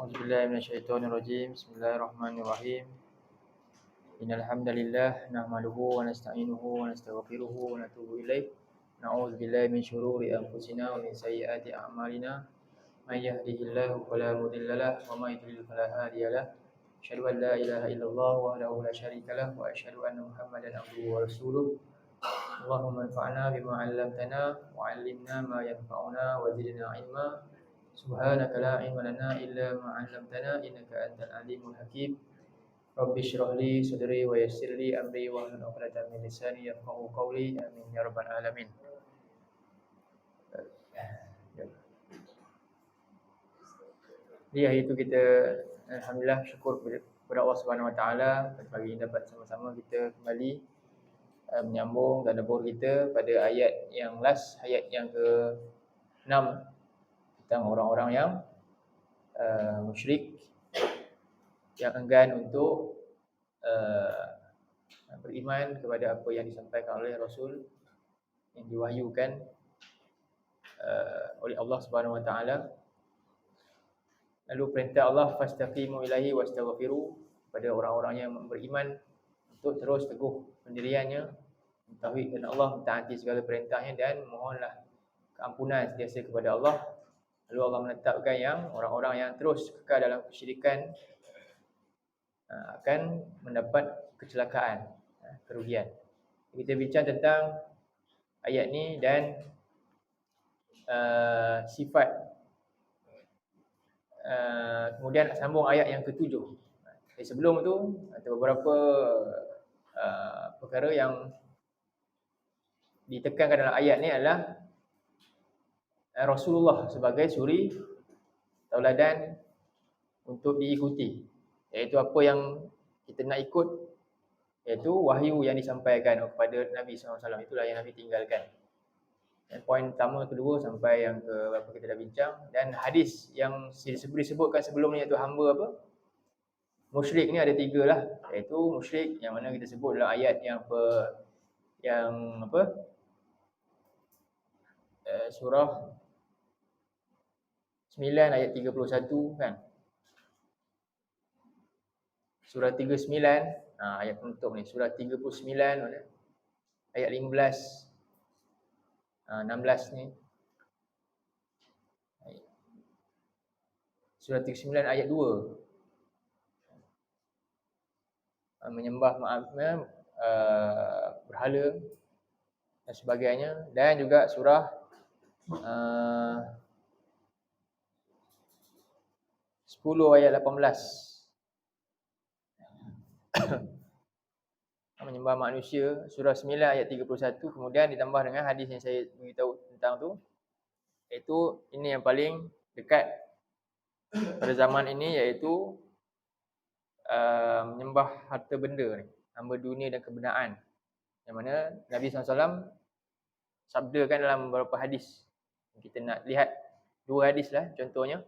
أعوذ بالله من الشيطان الرجيم. بسم الله الرحمن الرحيم. إن الحمد لله نحمده ونستعينه ونستغفره ونتوب إليه. نعوذ بالله من شرور أنفسنا ومن سيئات أعمالنا. من يهده الله فلا مضل له ومن يضلل فلا هادي له. أشهد أن لا إله إلا الله وحده لا شريك له وأشهد أن محمدا عبده ورسوله. اللهم انفعنا بما علمتنا وعلمنا ما ينفعنا وزدنا علما. سبحانك لا علم لنا إلا ما علمتنا إنك أنت العليم الحكيم. رب اشرح لي صدري ويسر لي أمري واحلل عقدة من لساني يفقهوا قولي. آمين يا رب العالمين. Di hari itu kita alhamdulillah syukur kepada Allah Subhanahu Wa Taala pagi ini dapat sama-sama kita kembali menyambung tadabbur kita pada ayat yang last, ayat yang ke-6 tentang orang-orang yang musyrik yang enggan untuk beriman kepada apa yang disampaikan oleh Rasul yang diwahyukan oleh Allah Subhanahu Wa Taala. Lalu perintah Allah fastaqimu ilaihi wastaghfiru kepada orang-orang yang beriman untuk terus teguh pendiriannya, mentauhidkan Allah, mentaati segala perintahnya dan mohonlah keampunan sentiasa kepada Allah. Lalu Allah menetapkan yang orang-orang yang terus kekal dalam kesyirikan akan mendapat kecelakaan, kerugian. Kita bincang tentang ayat ni dan sifat. Kemudian sambung ayat yang ke-7. Sebelum tu ada beberapa perkara yang ditekankan dalam ayat ni adalah Rasulullah sebagai suri tauladan untuk diikuti, iaitu apa yang kita nak ikut, iaitu wahyu yang disampaikan kepada Nabi SAW. Itulah yang Nabi tinggalkan. Dan poin pertama, kedua sampai yang ke berapa kita dah bincang. Dan hadis yang disebutkan sebelum ni iaitu hamba apa? Musyrik ni ada 3 lah. Iaitu musyrik yang mana kita sebut dalam ayat yang surah 9 ayat 31 kan. Surah 39 ayat penutup ni. Surah 39 ayat 15 16 ni. Surah 39 ayat 2. Menyembah berhala dan sebagainya. Dan juga surah 10 ayat 18. Menyembah manusia. Surah 9 ayat 31. Kemudian ditambah dengan hadis yang saya beritahu tentang tu, iaitu ini yang paling dekat pada zaman ini, iaitu menyembah harta benda ni, hamba dunia dan kebenaan, yang mana Nabi SAW sabdakan dalam beberapa hadis. Kita nak lihat 2 hadis lah contohnya.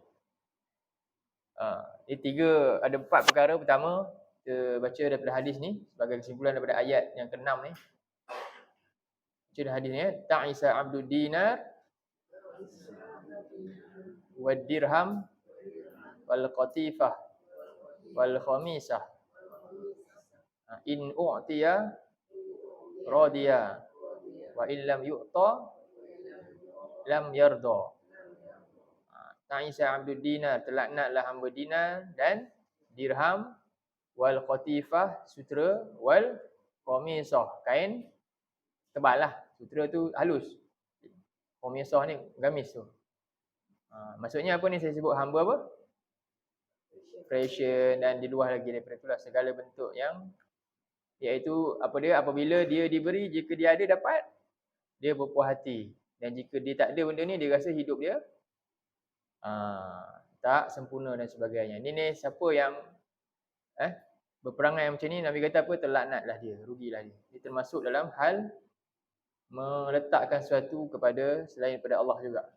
Ini 4 perkara. Pertama, kita baca daripada hadis ni sebagai kesimpulan daripada ayat yang ke-6 ni. Baca hadis ni, ta'isa abdud dinar wad dirham wal qatifah wal khamisah in u'tiya radiya wa in lam yu'ta lam yarda. Ta'isa abdud dinar, terlaknatlah hamba dinar dan dirham, wal qatifah, sutera, wal khamisah, kain tebal lah. Sutera tu halus, khamisah ni gamis tu. Maksudnya apa ni saya sebut hamba apa? Fashion, dan di luar lagi daripada itulah segala bentuk yang, iaitu apa dia, apabila dia diberi, jika dia ada dapat, dia berpuas hati. Dan jika dia tak ada benda ni, dia rasa hidup dia tak sempurna dan sebagainya. Ni siapa yang berperangai macam ni, Nabi kata apa? Terlaknatlah dia, rugilah dia. Dia termasuk dalam hal meletakkan sesuatu kepada selain daripada Allah juga.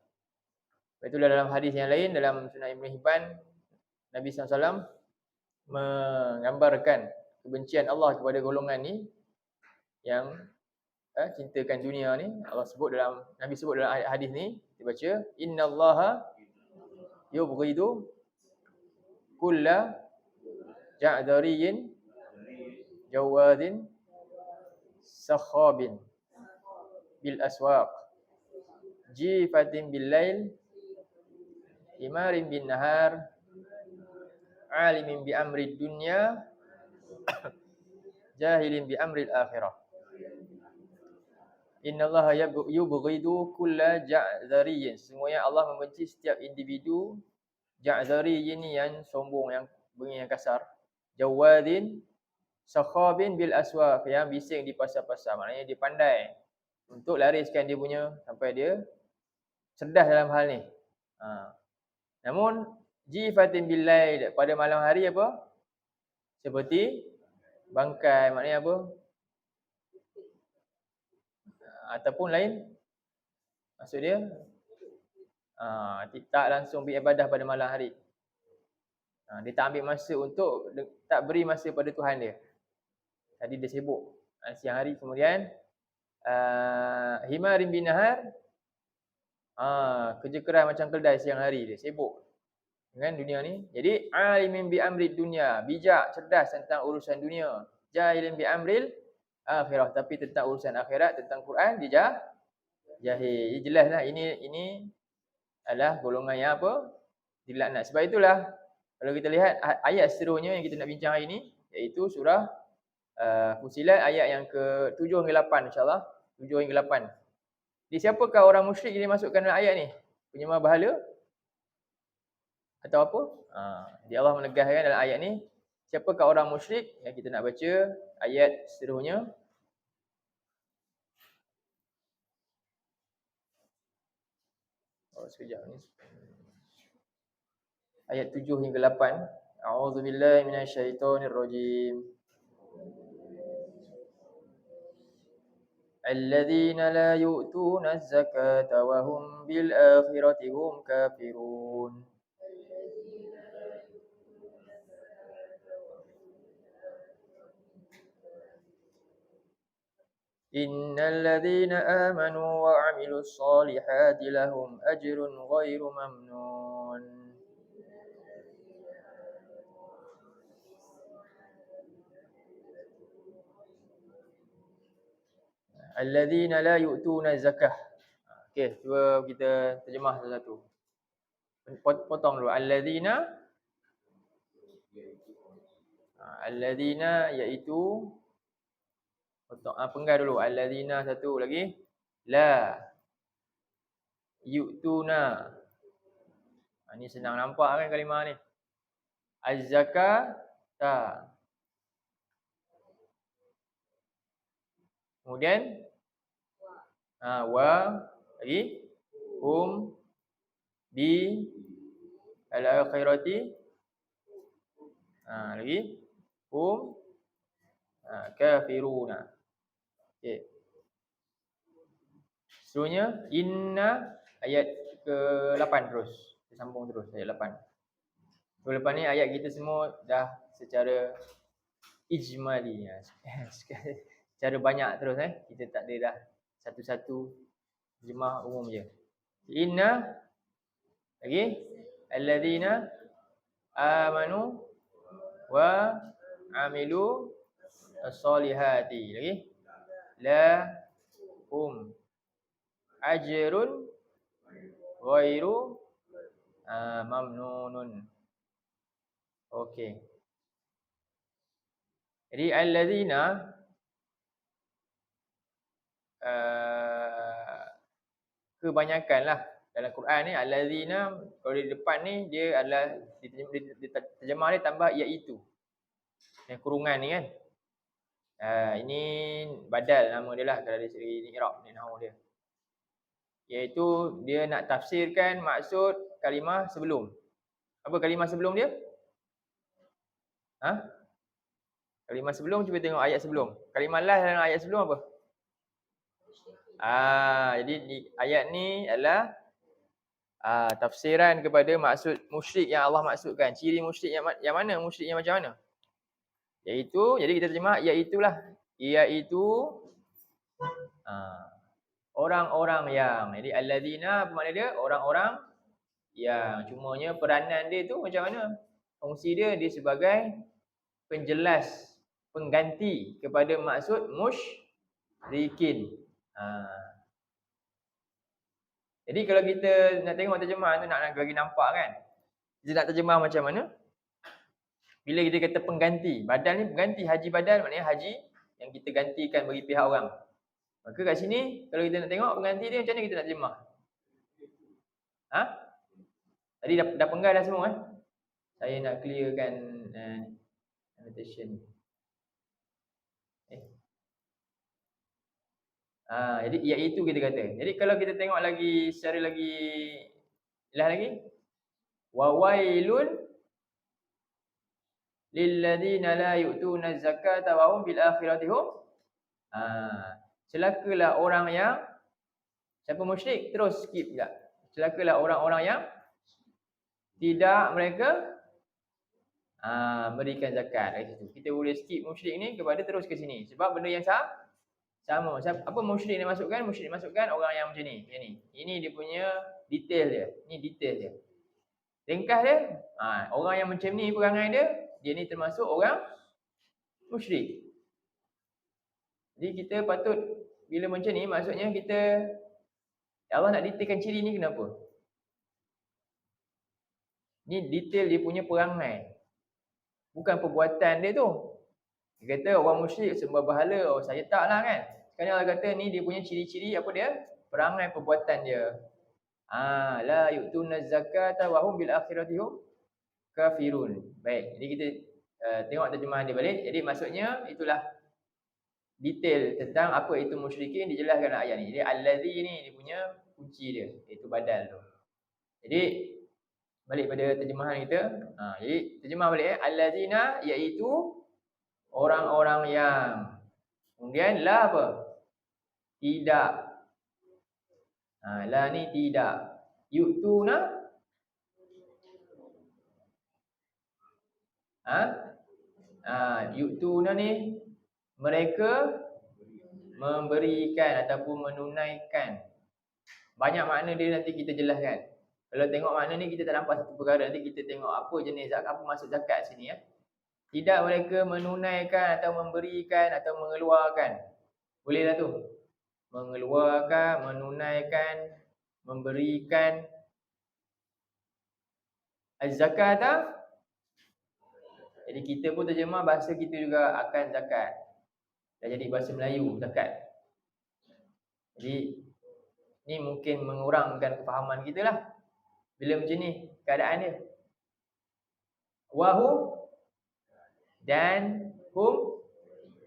Itulah dalam hadis yang lain dalam Sunan Ibn Hibban, Nabi SAW menggambarkan kebencian Allah kepada golongan ni yang cintakan dunia ni. Nabi sebut dalam hadis ni, kita baca, innallaha yubghidu kulla ja'dariyin jawadin sakhabin bil aswaq jifatin bil lail himarin bin nahar alimin bi amri dunya jahilin bi amri akhirah. Innallaha yubghidu kulla ja'dariyin. Sesungguhnya Allah membenci setiap individu ja'dariyin yang sombong, yang bunyi yang kasar. Jawadin sakhabin bil aswaq, yang bising di pasar-pasar. Maknanya dia pandai untuk lariskan dia punya sampai dia cerdas dalam hal ni. Namun jifatin bil lail, pada malam hari apa? Seperti bangkai, maknanya apa? Ataupun lain, maksud dia tak langsung beribadah pada malam hari. Dia tak ambil masa untuk, tak beri masa pada Tuhan dia. Tadi dia sibuk siang hari. Kemudian himarin bin nahar, kerja keras macam keldai siang hari, dia sibuk dengan dunia ni. Jadi alimin bi amri dunya, bijak, cerdas tentang urusan dunia. Jahilin bi amril akhirah, tapi tentang urusan akhirat, tentang Quran dia jahil. Jelaslah ini adalah golongan yang apa? Dilaknat. Sebab itulah kalau kita lihat ayat seterusnya yang kita nak bincang hari ini, iaitu surah Fussilat ayat yang ke-7 hingga 8 insya-Allah. 7 hingga 8. Jadi siapakah orang musyrik yang dimasukkan dalam ayat ni? Penyembah berhala atau apa? Jadi Allah menegaskan dalam ayat ni, siapakah orang musyrik? Yang kita nak baca ayat seterusnya. Sekejap ni. Ayat 7 hingga 8. A'udzubillahi minasyaitonirrajim. Alladzina la yu'tuna az-zakata wa hum bil akhirati hum kafirun. Innal ladzina amanu wa 'amilus solihati lahum ajrun ghairu mamnun. Alladzina la yu'tuna zakah. Okey, cuba kita terjemah satu-satu. Potong dulu. Alladzina iaitu potong, penggal dulu. Alladzina satu lagi. La yu'tuna. Ni senang nampak kan kalimah ni. Az-zakata. Kemudian wa lagi bi al-akhirati lagi kafiruna. Okey. Seterusnya inna ayat ke-8 terus. Kita sambung terus ayat 8. Lepas ni ayat kita semua dah secara ijmali, secara banyak terus kita tak ada dah satu-satu terjemah umum je. Inna lagi alladzina amanu wa amilu as-solihati lagi la ajrun ghairu mamnunun. Okey. Jadi alladzina kebanyakanlah dalam Quran ni alladzina, kalau di depan ni dia adalah terjemah dia tambah iaitu. Yang kurungan ni kan. Ini badal nama dia lah kalau dari segi i'rab ni nahwu dia. Iaitu dia nak tafsirkan maksud kalimah sebelum. Apa kalimah sebelum dia? Kalimah sebelum, cuba tengok ayat sebelum. Kalimah lah dalam ayat sebelum apa? Jadi ayat ni adalah tafsiran kepada maksud musyrik yang Allah maksudkan. Ciri musyrik yang mana? Musyrik yang macam mana? Iaitu, jadi kita terjemah iaitulah. Iaitu orang-orang yang. Jadi alladzina apa makna dia? Orang-orang yang. Cumanya peranan dia tu macam mana? fungsi dia sebagai penjelas, pengganti kepada maksud musyrikin. Jadi kalau kita nak tengok terjemahan tu nak bagi nampak kan. Kita nak terjemah macam mana? Bila kita kata pengganti, badal ni pengganti, haji badal maknanya haji yang kita gantikan bagi pihak orang. Maka kat sini kalau kita nak tengok pengganti dia macam mana kita nak terjemah? Tadi dah penggal dah semua Saya nak clearkan annotation. Jadi iaitu kita kata. Jadi kalau kita tengok lagi secara lagi wa wailun lilladzina la yu'tuna zakata wa hum bil akhirati hum. Celakalah orang yang siapa musyrik, terus skip pula. Celakalah orang-orang yang tidak mereka berikan zakat. Kat situ kita boleh skip musyrik ni kepada terus ke sini sebab benda yang sama. Apa musyrik ni masukkan? Musyrik masukkan orang yang macam ni. Ini dia punya detail dia. Ni detail dia. Ringkas dia, orang yang macam ni perangai dia ni termasuk orang musyrik. Jadi kita patut bila macam ni, maksudnya kita Allah nak detailkan ciri ni kenapa? Ni detail dia punya perangai. Bukan perbuatan dia tu. Dia kata orang musyrik sembah berhala, saya taklah kan. Sekarang Allah kata ni dia punya ciri-ciri apa dia? Perangai perbuatan dia. La yu'tuna zakata wa hum bil akhirati hum kafirun. Baik, jadi kita tengok terjemahan dia balik. Jadi maksudnya itulah detail tentang apa itu musyrikin dijelaskan dalam ayat ni. Jadi allazi ni dia punya kunci dia, iaitu badal tu. Jadi balik pada terjemahan kita. Jadi terjemah balik allazina iaitu orang-orang yang. Kemudian la apa? Tidak. La ni tidak. Yu'tuna yu'tuna ni mereka memberikan ataupun menunaikan. Banyak makna dia nanti kita jelaskan. Kalau tengok makna ni kita tak nampak satu perkara, nanti kita tengok apa jenis zakat, apa maksud zakat sini ya. Tidak mereka menunaikan atau memberikan atau mengeluarkan. Bolehlah tu. Mengeluarkan, menunaikan, memberikan az-zakata. Jadi kita pun terjemah bahasa kita juga akan zakat. Dah jadi bahasa Melayu zakat. Jadi ni mungkin mengurangkan kefahaman kita lah bila macam ni keadaan dia. Wahum dan hum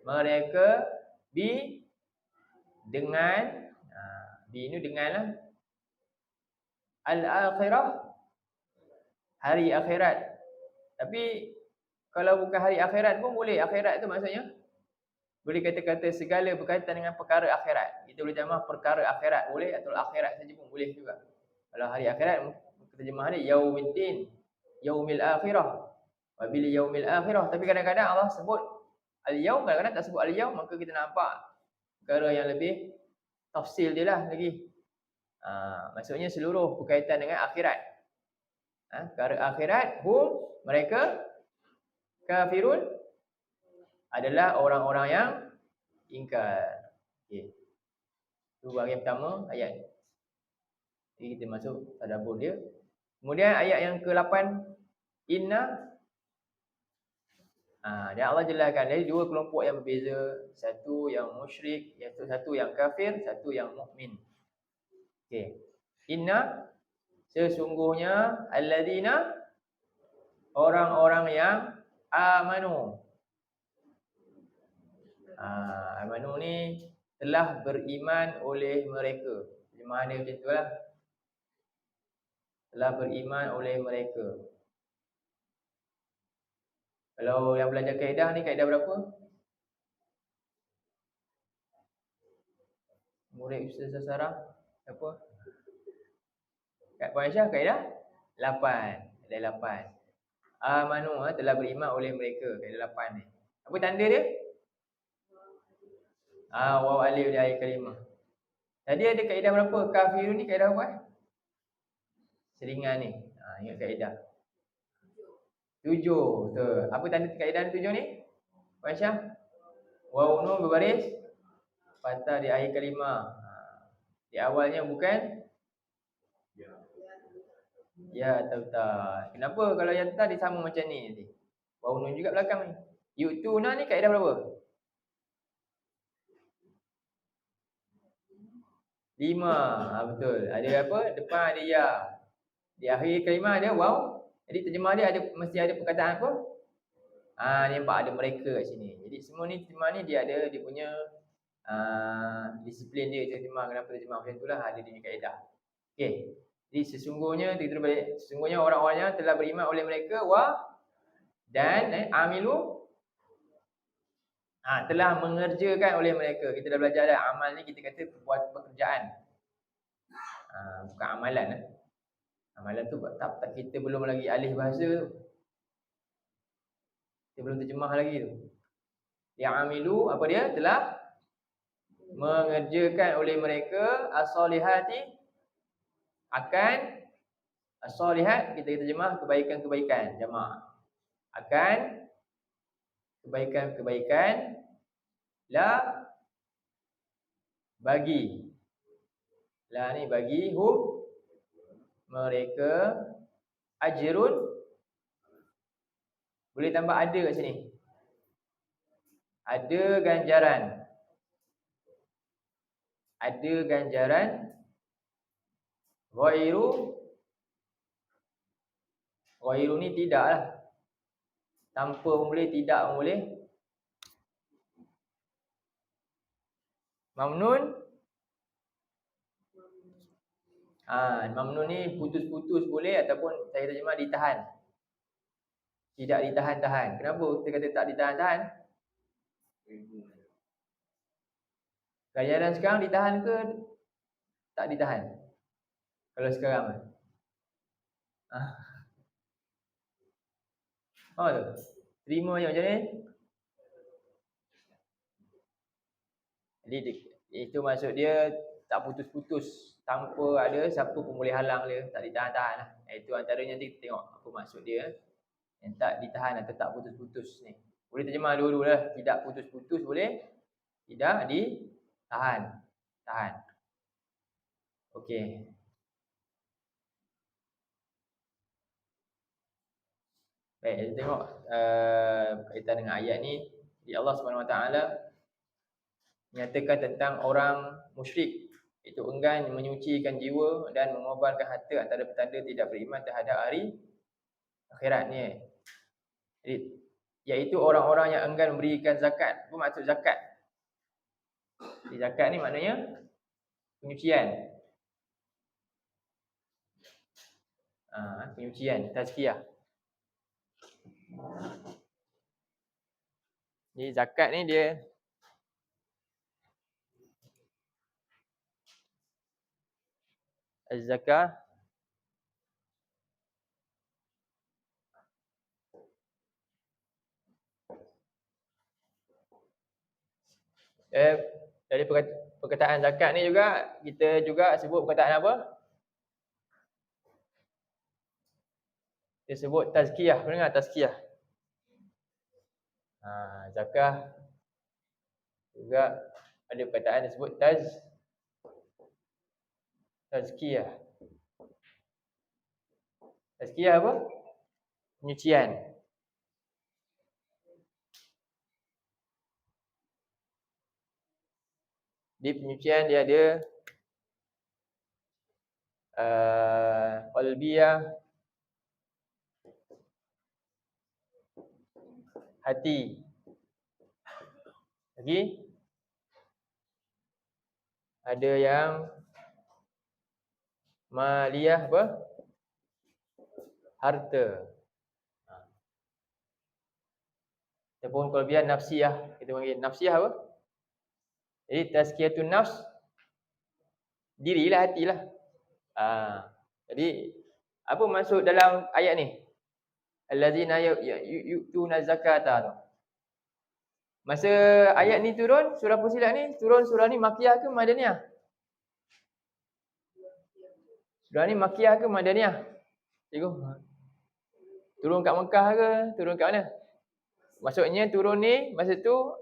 mereka bi dengan bi ni denganlah al-akhirah hari akhirat. Tapi kalau bukan hari akhirat pun boleh. Akhirat tu maksudnya boleh kata-kata segala berkaitan dengan perkara akhirat. Kita boleh terjemah perkara akhirat boleh, atau akhirat saja pun boleh juga. Kalau hari akhirat terjemahan dia yaumiddin, yaumil akhirah. Wa bil yaumil akhirah. Tapi kadang-kadang Allah sebut al-yaum, kadang-kadang tak sebut al-yaum, maka kita nampak perkara yang lebih tafsil dia lah lagi. Maksudnya seluruh berkaitan dengan akhirat. Perkara akhirat, hum mereka kafirun adalah orang-orang yang ingkar. Okey. Itu bahagian pertama ayat. Jadi kita masuk tadabbur dia. Kemudian ayat yang ke-8 inna. Dan Allah jelaskan dari dua kelompok yang berbeza, satu yang musyrik, satu yang kafir, satu yang mukmin. Okey. Inna sesungguhnya alladzina orang-orang yang amanu. Amanu ni telah beriman oleh mereka. Terjemahan dia macam itulah. Telah beriman oleh mereka. Kalau yang belajar kaedah ni, kaedah berapa? Murid Ustaz Sarah apa? Kat Puan Aisyah kaedah 8. Kaedah 8. Amanu telah beriman oleh mereka. Kaedah 8 ni. Apa tanda dia? Waw alif di akhir kalimah. Tadi ada kaedah berapa? Kafirun ni kaedah apa? Seringan ni. Ingat kaedah. Tujuh. Betul. Apa tanda kaedah tujuh ni? Aisyah? Waw nun berbaris fathah di akhir kalimah. Di awalnya bukan ya atau tak. Kenapa kalau yang tak dia sama macam ni nanti? Waw nun juga belakang ni. Yu'tuna ni kaedah berapa? 5. Betul. Ada apa? Depan ada ya. Di akhir kalimah ada waw. Jadi terjemah dia ada mesti ada perkataan apa? Ni nampak ada mereka kat sini. Jadi semua ni terjemah ni dia ada dia punya disiplin dia terjemah. Kenapa terjemah macam itulah ada dia punya kaedah. Okey. Jadi sesungguhnya orang-orangnya telah beriman oleh mereka dan amilu telah mengerjakan oleh mereka. Kita dah belajar dah amal ni kita kata buat pekerjaan. Bukan amalan. Amalan tu tak kita belum lagi alih bahasa. Kita belum terjemah lagi tu. Yang amilu apa dia? Telah mengerjakan oleh mereka as-solihati akan as-solihat kita terjemah kebaikan-kebaikan jemaah. Akan kebaikan-kebaikan bagi ni bagi mereka ajrun. Boleh tambah ada kat sini. Ada ganjaran. Ada ganjaran ghairu ni tidaklah. Tanpa pun boleh, tidak pun boleh. Mamnun. Mamnun ni putus-putus boleh ataupun saya terjemah ditahan. Tidak ditahan-tahan. Kenapa kita kata tak ditahan-tahan? Ganjaran sekarang ditahan ke tak ditahan? Kalau sekarang tu. Terima je macam ni. Jadi itu maksud dia tak putus-putus tanpa ada siapa pun boleh halang dia, tak ditahan-tahan lah. Itu antaranya nanti kita tengok apa maksud dia. Yang tak ditahan atau tak putus-putus ni. Boleh terjemah dua-dua lah. Tidak putus-putus boleh. Tidak ditahan. Tahan. Okey. Baik, kita tengok berkaitan dengan ayat ni. Allah SWT menyatakan tentang orang musyrik, itu enggan menyucikan jiwa dan mengorbankan harta antara petanda tidak beriman terhadap hari akhirat ni. Jadi, iaitu orang-orang yang enggan memberikan zakat. Apa maksud zakat? Jadi, zakat ni maknanya penyucian. Penyucian, tazkiyah. Jadi zakat ni dia az-zakah dari perkataan zakat ni juga kita juga sebut perkataan apa? Dia sebut tazkiyah. Pernah dengar tazkiyah? Zakah juga ada perkataan disebut tazkiyah. Tazkiyah apa? Penyucian. Di penyucian dia ada qalbiyah, hati. Lagi ada yang maliyah apa? Harta. Ataupun qalbiyah nafsiyah. Kita panggil nafsiyah apa? Jadi tazkiyatun nafs dirilah, hatilah. Jadi apa maksud dalam ayat ni? Allazina yu'tuna zakata tu. Masa ayat ni turun, surah Fussilat ni turun, surah ni Makkiyah ke Madaniyah? Surah ni Makkiyah ke Madaniyah? Cikgu. Turun kat Mekah ke? Turun kat mana? Maksudnya turun ni masa tu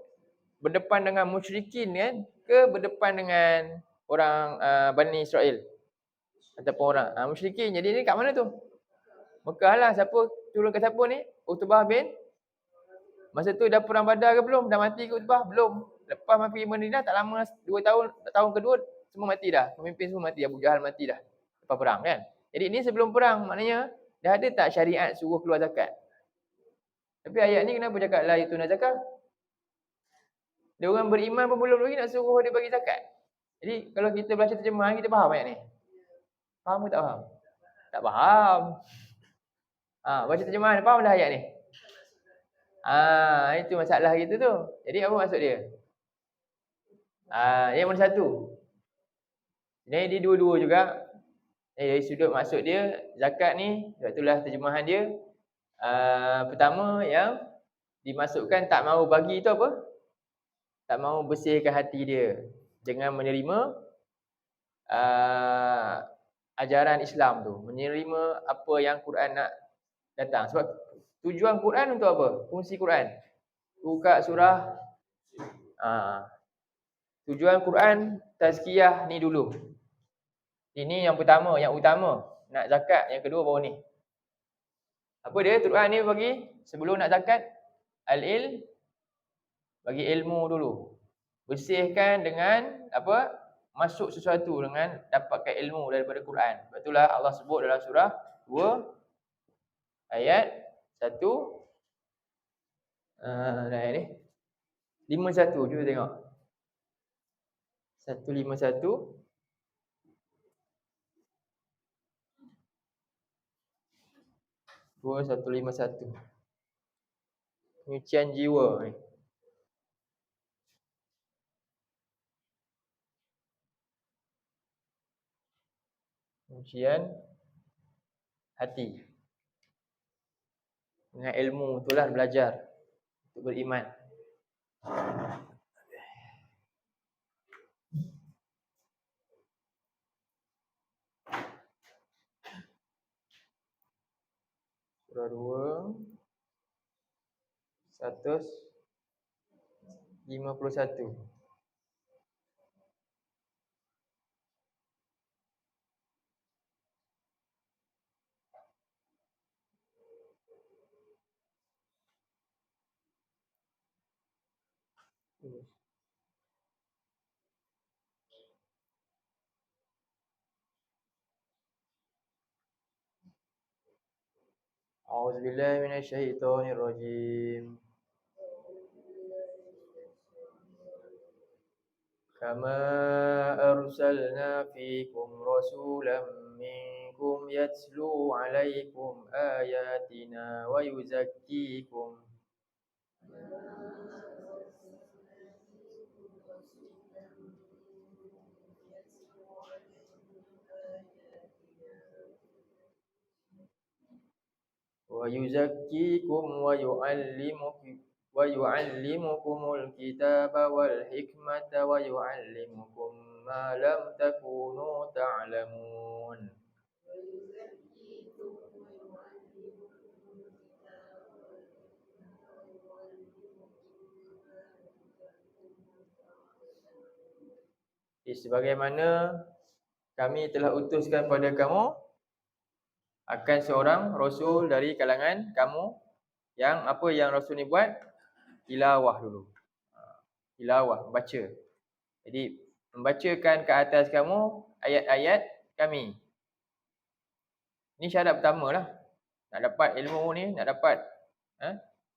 berdepan dengan musyrikin kan? Ke berdepan dengan orang Bani Israel? Ataupun orang musyrikin. Jadi ni kat mana tu? Mekah lah. Siapa turun kat siapa ni? Utbah bin. Masa tu dah perang Badar ke belum? Dah mati ke Utbah? Belum. Lepas mati Madinah tak lama, 2 tahun, tahun kedua semua mati dah. Pemimpin semua mati. Abu Jahal mati dah. Lepas perang kan? Jadi ni sebelum perang. Maknanya dah ada tak syariat suruh keluar zakat? Tapi ayat ni kenapa cakap la itu nak zakat? Dia orang beriman pun belum lagi nak suruh dia bagi zakat. Jadi kalau kita baca terjemahan, kita faham ayat ni? Faham ke tak faham? Tak faham. Baca terjemahan, faham dah ayat ni? Itu masalah kita tu. Jadi apa maksud dia? Yang mana satu? Jadi dia dua-dua juga. Dari sudut maksud dia, zakat ni, sebab itulah terjemahan dia. Pertama yang dimasukkan tak mahu bagi tu apa? Tak mahu bersihkan hati dia dengan menerima ajaran Islam tu. Menerima apa yang Quran nak datang. Sebab tujuan Quran untuk apa? Fungsi Quran. Buka surah. Tujuan Quran tazkiyah ni dulu. Ini yang pertama, yang utama. Nak zakat, yang kedua baru ni. Apa dia? Quran ni bagi sebelum nak zakat, al-ilm, bagi ilmu dulu. Bersihkan dengan apa? Masuk sesuatu dengan dapatkan ilmu daripada Quran. Sebab itulah Allah sebut dalam surah 2 ayat 1 ayat ni 51. Cuba tengok. 151 2151. Penyucian jiwa ni. Penyucian hati. Dengan ilmu itulah belajar untuk beriman. Surah 2 151. A'udzubillahi minasyaitonirrajim. Kama arsalna fikum rasulan minkum yatlu alaikum ayatina wa yuzakkikum. Wa yuzakkikum wa yu'allimukumul kitaba wal hikmata wa yu'allimukum ma lam takunu ta'lamun. Sebagaimana kami telah utuskan pada kamu akan seorang rasul dari kalangan kamu yang apa yang rasul ni buat? Tilawah dulu. Tilawah, membaca. Jadi membacakan ke atas kamu ayat-ayat kami. Ini syarat pertama lah. Nak dapat ilmu ni, nak dapat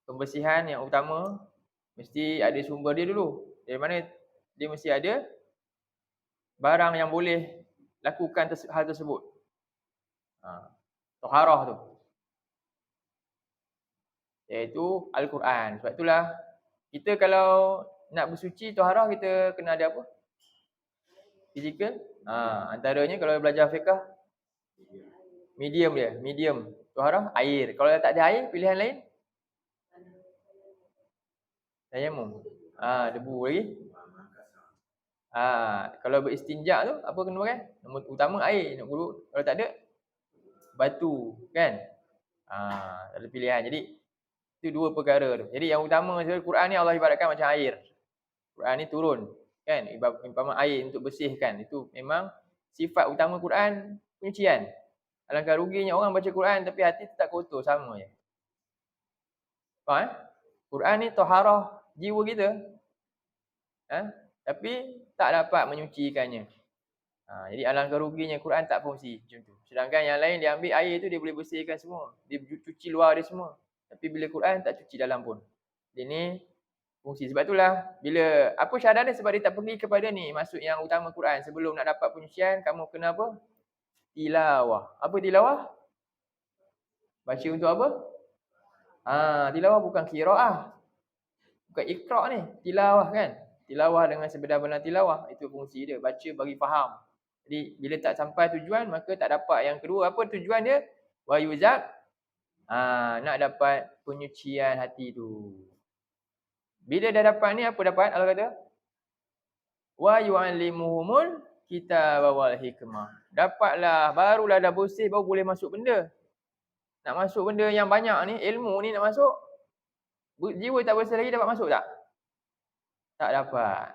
pembersihan yang utama, mesti ada sumber dia dulu. Dari mana dia mesti ada barang yang boleh lakukan hal tersebut. Taharah tu. Iaitu Al-Quran. Sebab itulah kita kalau nak bersuci taharah, kita kena ada apa? Fizikal. Antaranya kalau belajar fiqh, medium dia. Medium. Taharah, air. Kalau tak ada air, pilihan lain? Tayamum. Debu lagi. Kalau beristinja tu, apa kena pakai? Utama air nak guru. Kalau tak ada, batu. Kan? ada pilihan. Jadi itu dua perkara tu. Jadi yang utama sebenarnya Quran ni Allah ibaratkan macam air. Quran ni turun kan, umpama air untuk bersihkan. Itu memang sifat utama Quran, penyucian. Alangkah ruginya orang baca Quran tapi hati tetap kotor sama je. Faham? Quran ni taharah jiwa kita. Tapi tak dapat menyucikannya. Jadi alangkah ruginya Quran tak fungsi macam tu. Sedangkan yang lain dia ambil air tu dia boleh bersihkan semua. Dia cuci luar dia semua. Tapi bila Quran tak cuci dalam pun. Ini fungsi. Sebab itulah bila apa syarat dia, sebab dia tak pergi kepada ni. Maksud yang utama Quran. Sebelum nak dapat penyucian kamu kena apa? Tilawah. Apa tilawah? Baca untuk apa? Tilawah bukan qiraah. Bukan iqra' ni. Tilawah kan? Tilawah dengan sebenar-benar tilawah. Itu fungsi dia. Baca bagi faham. Jadi bila tak sampai tujuan maka tak dapat. Yang kedua apa tujuan dia? Wa yuzak. Nak dapat penyucian hati tu. Bila dah dapat ni apa dapat? Allah kata wa yu'allimuhumul kitab wal hikmah. Dapatlah, barulah dah bersih baru boleh masuk benda. Nak masuk benda yang banyak ni, ilmu ni nak masuk. Jiwa tak bersih lagi dapat masuk tak? Tak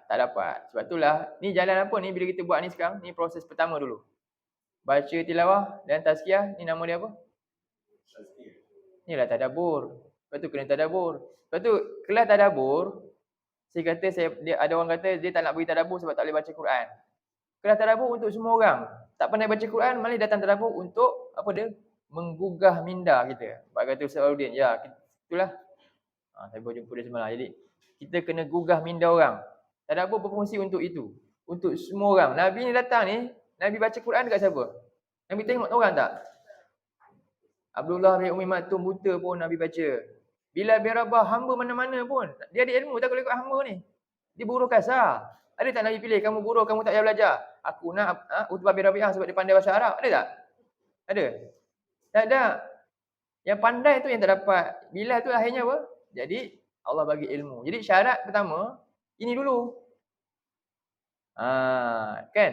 dapat. Sebab itulah ni jalan apa ni bila kita buat ni sekarang, ni proses pertama dulu. Baca tilawah dan tazkiyah, ni nama dia apa? Tazkiyah. Inilah tadabbur. Lepas tu kena tadabbur. Lepas tu kelas tadabbur, ada orang kata dia tak nak bagi tadabbur sebab tak boleh baca Quran. Kelas tadabbur untuk semua orang. Tak pandai baca Quran, malah datang tadabbur untuk apa dia? Menggugah minda kita. Sebab kata Ustaz Audin, ya itulah. Saya berjumpa dia semalam. Jadi kita kena gugah minda orang. Tadabbur berfungsi untuk itu. Untuk semua orang. Nabi ni datang ni, Nabi baca Quran dekat siapa? Nabi tengok orang tak? Abdullah bin Umi Maktum buta pun Nabi baca. Bilal bin Rabah hamba mana-mana pun. Dia ada ilmu tak kalau ikut hamba ni. Dia buruh kasar. Ada tak Nabi pilih kamu buruh, kamu tak payah belajar? Aku nak Utbah bin Rabi'ah sebab dia pandai bahasa Arab. Ada tak? Ada? Tak ada. Yang pandai tu yang tak dapat. Bilal tu akhirnya apa? Jadi Allah bagi ilmu. Jadi syarat pertama ini dulu. Kan?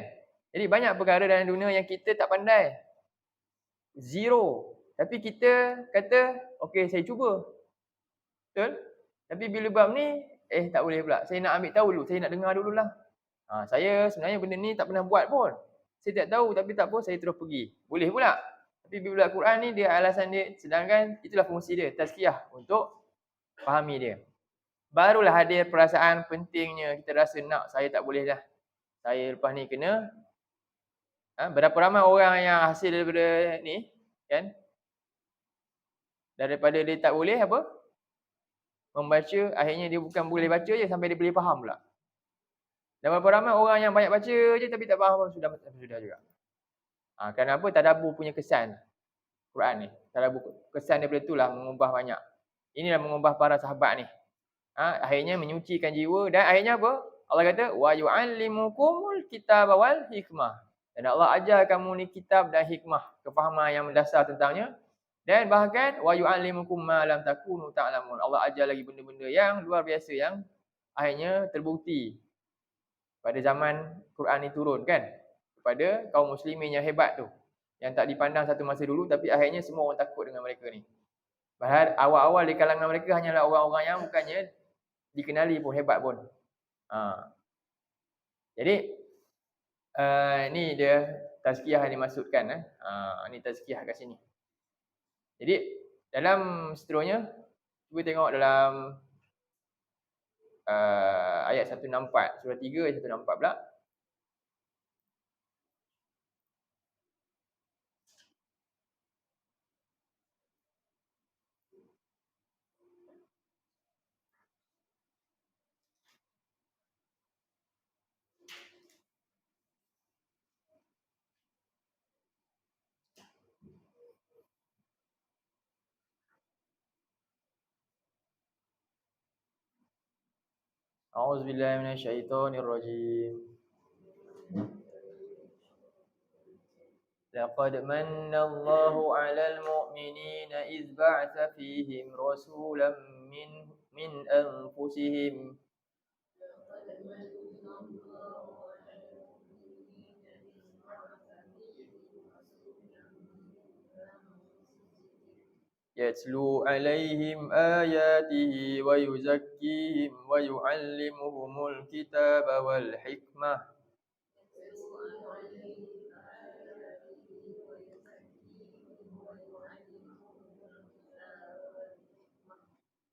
Jadi banyak perkara dalam dunia yang kita tak pandai. Zero. Tapi kita kata, okey saya cuba. Betul? Tapi bila bab ni, tak boleh pula. Saya nak ambil tahu dulu. Saya nak dengar dululah. Saya sebenarnya benda ni tak pernah buat pun. Saya tak tahu tapi tak apa, saya terus pergi. Boleh pula. Tapi bila Al-Quran ni, dia alasan dia. Sedangkan itulah fungsi dia. Tazkiyah untuk fahami dia. Barulah hadir perasaan pentingnya. Kita rasa nak, saya tak boleh dah. Saya lepas ni kena. Berapa ramai orang yang hasil daripada ni. Kan? Daripada dia tak boleh apa? Membaca, akhirnya dia bukan boleh baca je sampai dia boleh faham pula. Dan berapa ramai orang yang banyak baca je tapi tak faham sudah juga. Kenapa? Tadabbur punya kesan Quran ni. Tadabbur kesan daripada itulah mengubah banyak. Inilah mengubah para sahabat ni. Akhirnya menyucikan jiwa dan akhirnya apa? Allah kata wa yu'allimukumul kitaba wal hikmah. Dan Allah ajar kamu ni kitab dan hikmah, kefahaman yang mendasar tentangnya. Dan bahkan wa yu'allimukum ma lam takunu ta'lamun. Allah ajar lagi benda-benda yang luar biasa yang akhirnya terbukti pada zaman Quran ni turun kan, kepada kaum muslimin yang hebat tu, yang tak dipandang satu masa dulu tapi akhirnya semua orang takut dengan mereka ni. Padahal awal-awal di kalangan mereka hanyalah orang-orang yang bukannya dikenali pun hebat pun. Jadi ni dia tazkiyah yang dimaksudkan. Ni tazkiyah kat sini. Jadi dalam seterusnya cuba tengok dalam ayat 164, surah 3 ayat 164 pula. A'udzubillahi minasyaitonirrajim. Laqad manna Allahu 'alal mu'minina idz ba'atsa fihim rasulan min anfusihim يتلو عليهم آياته ويزكيهم ويعلمهم الكتاب والحكمة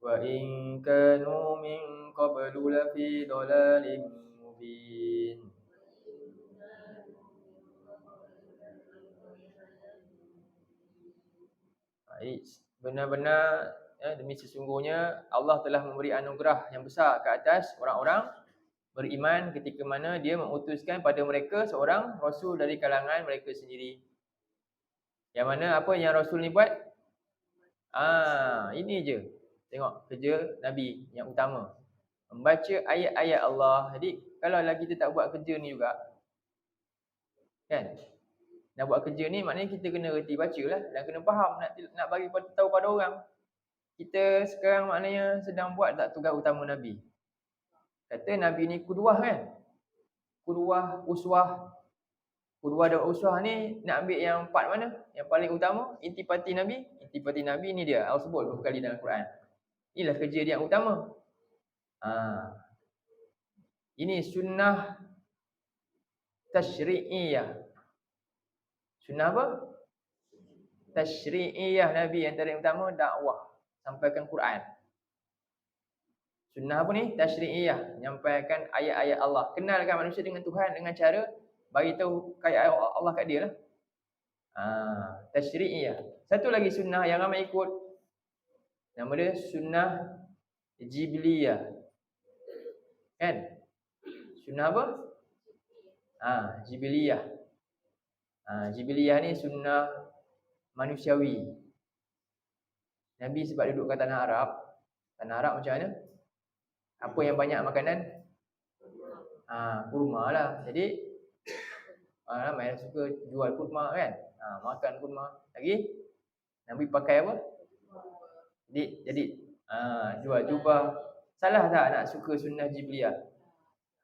وإن كانوا من قبل لفي ضلال مبين. Benar-benar demi sesungguhnya Allah telah memberi anugerah yang besar ke atas orang-orang beriman ketika mana dia mengutuskan pada mereka seorang Rasul dari kalangan mereka sendiri. Yang mana apa yang Rasul ni buat? Ini je. Tengok kerja Nabi yang utama. Membaca ayat-ayat Allah. Jadi kalau lagi kita tak buat kerja ni juga, kan? Nak buat kerja ni maknanya kita kena reti baca lah dan kena faham nak bagi tahu pada orang. Kita sekarang maknanya sedang buat tak tugas utama Nabi. Kata Nabi ni kuduah kan? Kuduah, uswah. Kuduah dan uswah ni nak ambil yang part mana? Yang paling utama, intipati Nabi. Intipati Nabi ni dia, Allah sebut beberapa kali dalam Quran. Inilah kerja dia yang utama. Ini sunnah tashri'iyah. Sunnah apa? Tashri'iyah Nabi antara yang utama dakwah, sampaikan Quran. Sunnah apa ni? Tashri'iyah, menyampaikan ayat-ayat Allah. Kenalkan manusia dengan Tuhan dengan cara bagi tahu ayat Allah kat dia lah. Tashri'iyah. Satu lagi sunnah yang ramai ikut. Nama dia sunnah Jibliyah. Kan? Sunnah apa? Jibliyah. Jibliyah ni sunnah manusiawi. Nabi sebab duduk kat tanah Arab. Tanah Arab macam mana? Apa yang banyak makanan? Kurma lah. Jadi ramai yang suka jual kurma kan? Makan kurma. Lagi Nabi pakai apa? Jadi jual jubah. Salah tak nak suka sunnah Jibliyah?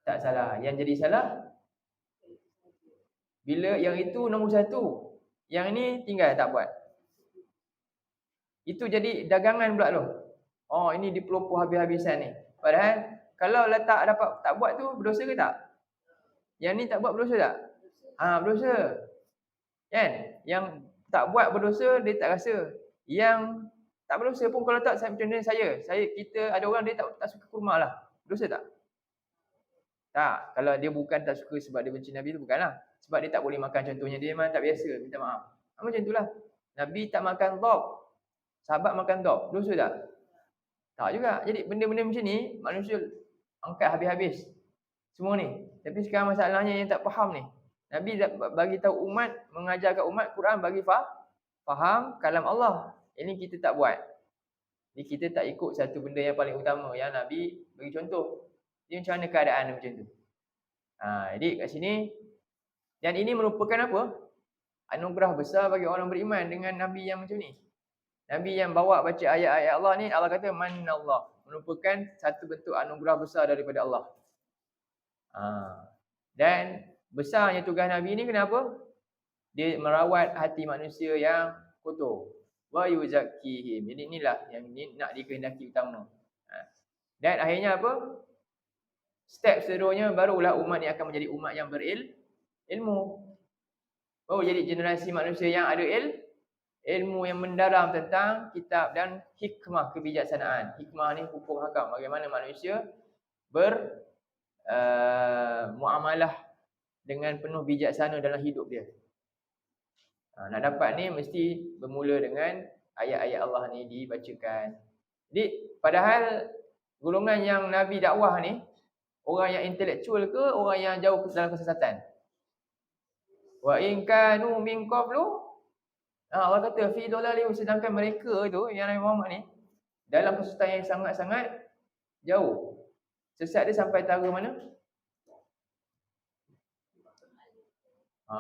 Tak salah. Yang jadi salah bila yang itu nombor satu, yang ini tinggal tak buat. Itu jadi dagangan pula tu. Ini dipelopoh habis-habisan ni. Padahal kalau letak dapat tak buat tu berdosa ke tak? Yang ni tak buat berdosa tak? Berdosa. Kan? Yang tak buat berdosa dia tak rasa. Yang tak berdosa pun kalau tak, contohnya kita ada orang dia tak suka kurma lah. Berdosa tak? Tak. Kalau dia bukan tak suka sebab dia benci Nabi tu bukanlah. Sebab dia tak boleh makan, contohnya dia memang tak biasa, minta maaf. Macam itulah. Nabi tak makan dhab. Sahabat makan dhab. Dosa tak? Tak juga. Jadi benda-benda macam ni manusia angkat habis-habis semua ni. Tapi sekarang masalahnya yang tak faham ni. Nabi bagi tahu umat, mengajarkan umat Quran bagi faham kalam Allah. Ini kita tak buat. Jadi kita tak ikut satu benda yang paling utama yang Nabi bagi contoh. Jadi macam mana keadaan macam tu? Jadi kat sini, dan ini merupakan apa? Anugerah besar bagi orang beriman dengan Nabi yang macam ni. Nabi yang bawa baca ayat-ayat Allah ni, Allah kata manallah, merupakan satu bentuk anugerah besar daripada Allah. Dan besarnya tugas Nabi ni kenapa? Dia merawat hati manusia yang kotor. Wa yuzakkihim. Jadi inilah yang nak dikehendaki utama. Dan akhirnya apa? Step seterusnya barulah umat ni akan menjadi umat yang berilmu. Baru jadi generasi manusia yang ada ilmu yang mendalam tentang kitab dan hikmah kebijaksanaan. Hikmah ni hukum hakam, bagaimana manusia muamalah dengan penuh bijaksana dalam hidup dia. Nak dapat ni mesti bermula dengan ayat-ayat Allah ni dibacakan. Jadi padahal golongan yang Nabi dakwah ni orang yang intelektual ke orang yang jauh dalam kesesatan? Wa in kanu min qablu, Allah kata fi dhalalin, sedangkan mereka tu yang Nabi Muhammad ni dalam kesesatan yang sangat-sangat jauh. Sesat dia sampai tara mana?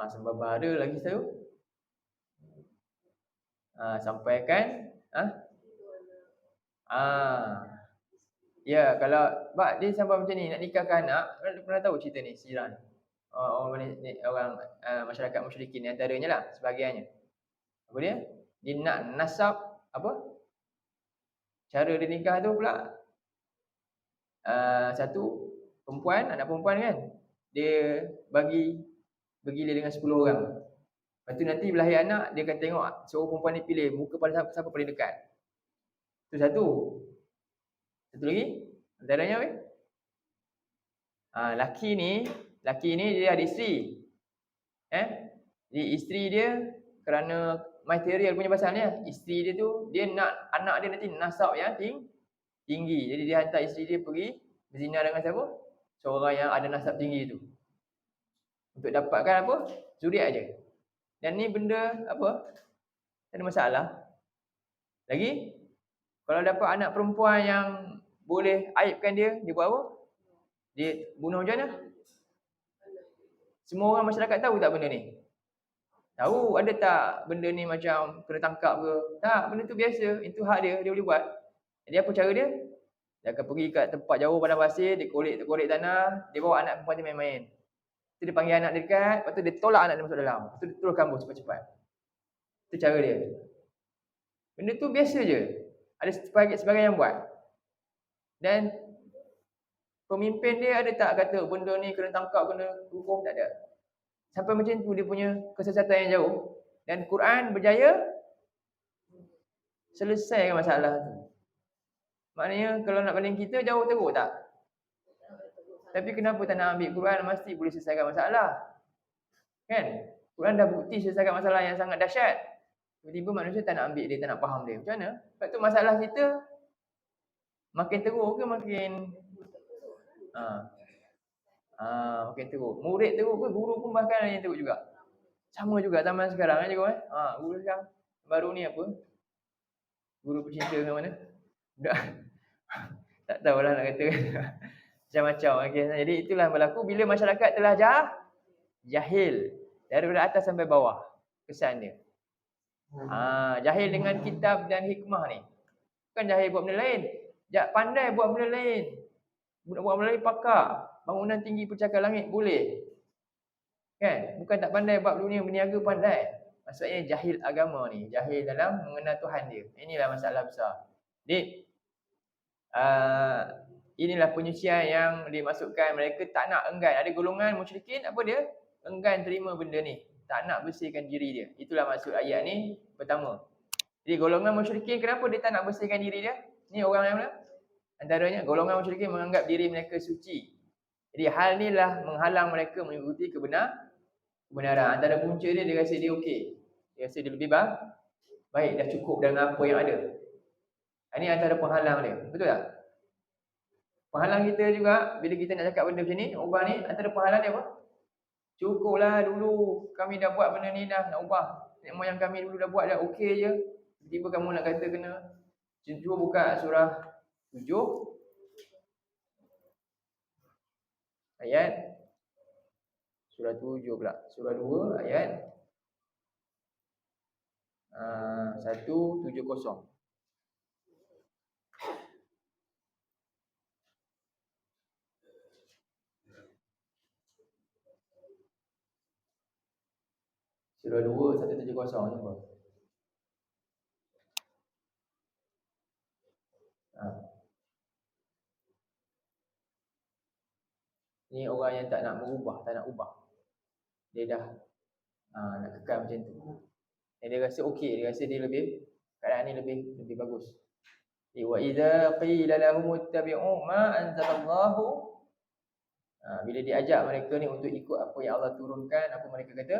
Sembah bahara lagi tahu. Sampaikan ya, kalau dia sampai macam ni, nak nikahkan anak, pernah tahu cerita ni, sirah ni. Orang masyarakat musyrikin antaranya lah, sebahagiannya. Apa dia? Dia nak nasab apa? Cara dia nikah tu pula satu perempuan, anak perempuan kan, dia bagi dia dengan 10 orang. Lepas tu nanti berlahir anak, dia akan tengok seorang perempuan ni pilih muka pada siapa paling dekat. Tu satu. Satu lagi, antaranya apa? Laki ni dia ada isteri. Jadi isteri dia kerana material punya pasal ni, isteri dia tu dia nak anak dia nanti nasab yang tinggi. Jadi dia hantar isteri dia pergi berzina dengan siapa? Seorang yang ada nasab tinggi tu. Untuk dapatkan apa? Zuriat je. Dan ni benda apa? Tak ada masalah. Lagi, kalau dapat anak perempuan yang boleh aibkan dia buat apa? Dia bunuh macam mana? Semua orang masyarakat tahu tak benda ni? Tahu, ada tak benda ni macam kena tangkap ke? Tak, benda tu biasa. Itu hak dia boleh buat. Jadi apa cara dia? Dia akan pergi kat tempat jauh padang pasir, dia korek tanah, dia bawa anak perempuan dia main-main. Lepas tu dia panggil anak dia dekat, lepas tu dia tolak anak dia masuk dalam. Lepas tu dia terus kambur cepat-cepat. Itu cara dia. Benda tu biasa je. Ada sebagai yang buat. Dan pemimpin dia ada tak kata benda ni kena tangkap, kena hukum? Tak ada. Sampai macam tu dia punya kesesatan yang jauh. Dan Quran berjaya selesaikan masalah tu. Maknanya kalau nak banding kita jauh teruk tak? Tapi kenapa tak nak ambil Quran mesti boleh selesaikan masalah? Kan? Quran dah bukti selesaikan masalah yang sangat dahsyat. Tiba-tiba manusia tak nak ambil dia, tak nak faham dia. Macam mana? Sebab tu masalah kita makin teruk ke makin makin teruk. Murid teruk ke guru pun bahkan yang teruk juga. Sama juga zaman sekarang je kau guru sekarang baru ni apa? Guru pecinta dengan mana? Tak tahulah nak kata. Macam-macam. Okay. Jadi itulah yang berlaku bila masyarakat telah jahil daripada atas sampai bawah. Kesan dia. Jahil dengan kitab dan hikmah ni. Bukan jahil buat benda lain. Pandai buat benda lain. Buat benda lain pakar. Bangunan tinggi pencakar langit boleh. Kan? Bukan tak pandai buat dunia berniaga, pandai. Maksudnya jahil agama ni. Jahil dalam mengenal Tuhan dia. Inilah masalah besar. Jadi inilah penyucian yang dimasukkan. Mereka tak nak enggan. Ada golongan musyrikin, apa dia? Enggan terima benda ni. Tak nak bersihkan diri dia. Itulah maksud ayat ni pertama. Jadi golongan musyrikin, kenapa dia tak nak bersihkan diri dia? Ni orang yang mana? Antaranya, golongan musyrikin menganggap diri mereka suci. Jadi hal ni lah menghalang mereka mengikuti kebenaran. Antara punca dia rasa dia okey. Dia rasa dia lebih baik, dah cukup dengan apa yang ada. Ini antara penghalang dia. Betul tak? Penghalang kita juga, bila kita nak cakap benda macam ni, ubah ni, antara penghalang dia apa? Cukuplah dulu, kami dah buat benda ni dah, nak ubah. Nenek moyang kami dulu dah buat dah, okey je. Tiba-tiba kamu nak kata kena. Cuba buka surah 7. Ayat. Surah 7 pula. Surah 2, ayat 170. Surah 2, 170 ni apa? Ni orang yang tak nak berubah, tak nak ubah. Dia dah nak kekal macam tu. Dan dia rasa okey, dia rasa dia lebih, keadaan ni lebih bagus. Wa idza qila lahum ittabi'u ma anzalallahu, bila diajak mereka ni untuk ikut apa yang Allah turunkan, apa mereka kata?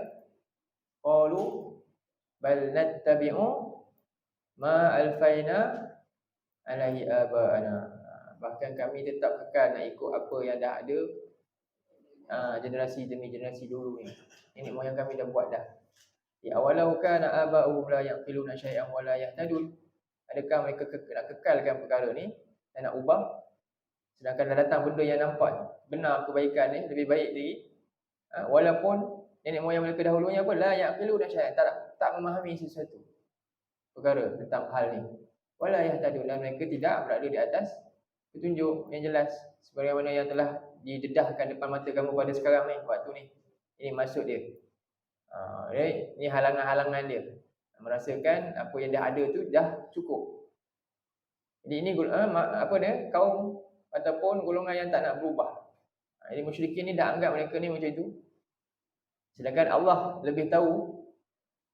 Qalu bal nattabi'u ma alfaina alaihi aba'ana. Bahkan kami tetap kekal nak ikut apa yang dah ada generasi demi generasi dulu ni. Nenek moyang kami dah buat dah. Ya awalau kana aba'uhum la yaqiluna syai'an wa la yahtadun. Adakah mereka nak kekalkan perkara ni dan nak ubah, sedangkan dah datang benda yang nampak benar, kebaikan ni lebih baik lagi, walaupun nenek moyang mereka dahulunya apa? La yaqiluna syai'an, tak memahami sesuatu perkara tentang hal ni. Wala yahtadun, dan mereka tidak berada di atas petunjuk yang jelas sebagaimana yang telah didedahkan depan mata kamu pada sekarang ni, waktu ni. Ini maksud dia. Ini halangan-halangan dia. Merasakan apa yang dah ada tu dah cukup. Jadi ini apa dia? Kaum ataupun golongan yang tak nak berubah. Jadi musyrikin ni dah anggap mereka ni macam itu. Sedangkan Allah lebih tahu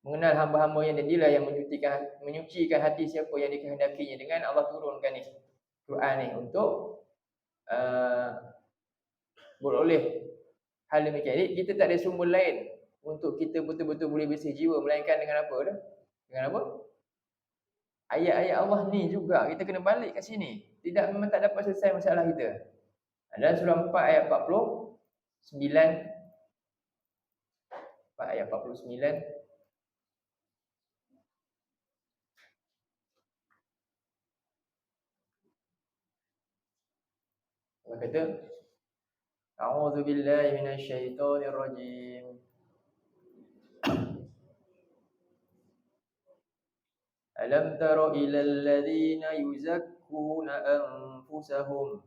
mengenal hamba-hamba yang dialah yang menyucikan hati siapa yang dikehendakinya dengan Allah turunkan ni Quran ni untuk beroleh hal demikian. Jadi kita tak ada sumber lain untuk kita betul-betul boleh bersih jiwa melainkan dengan apa dah? Dengan apa? Ayat-ayat Allah ni juga kita kena balik kat sini. Tidak, memang tak dapat selesai masalah kita. Dalam surah 4 ayat 49, 4 ayat 49, Allah kata, A'udzu billahi minasyaitonir rajim. Alam tara ilal ladzina yuzakkuna anfusahum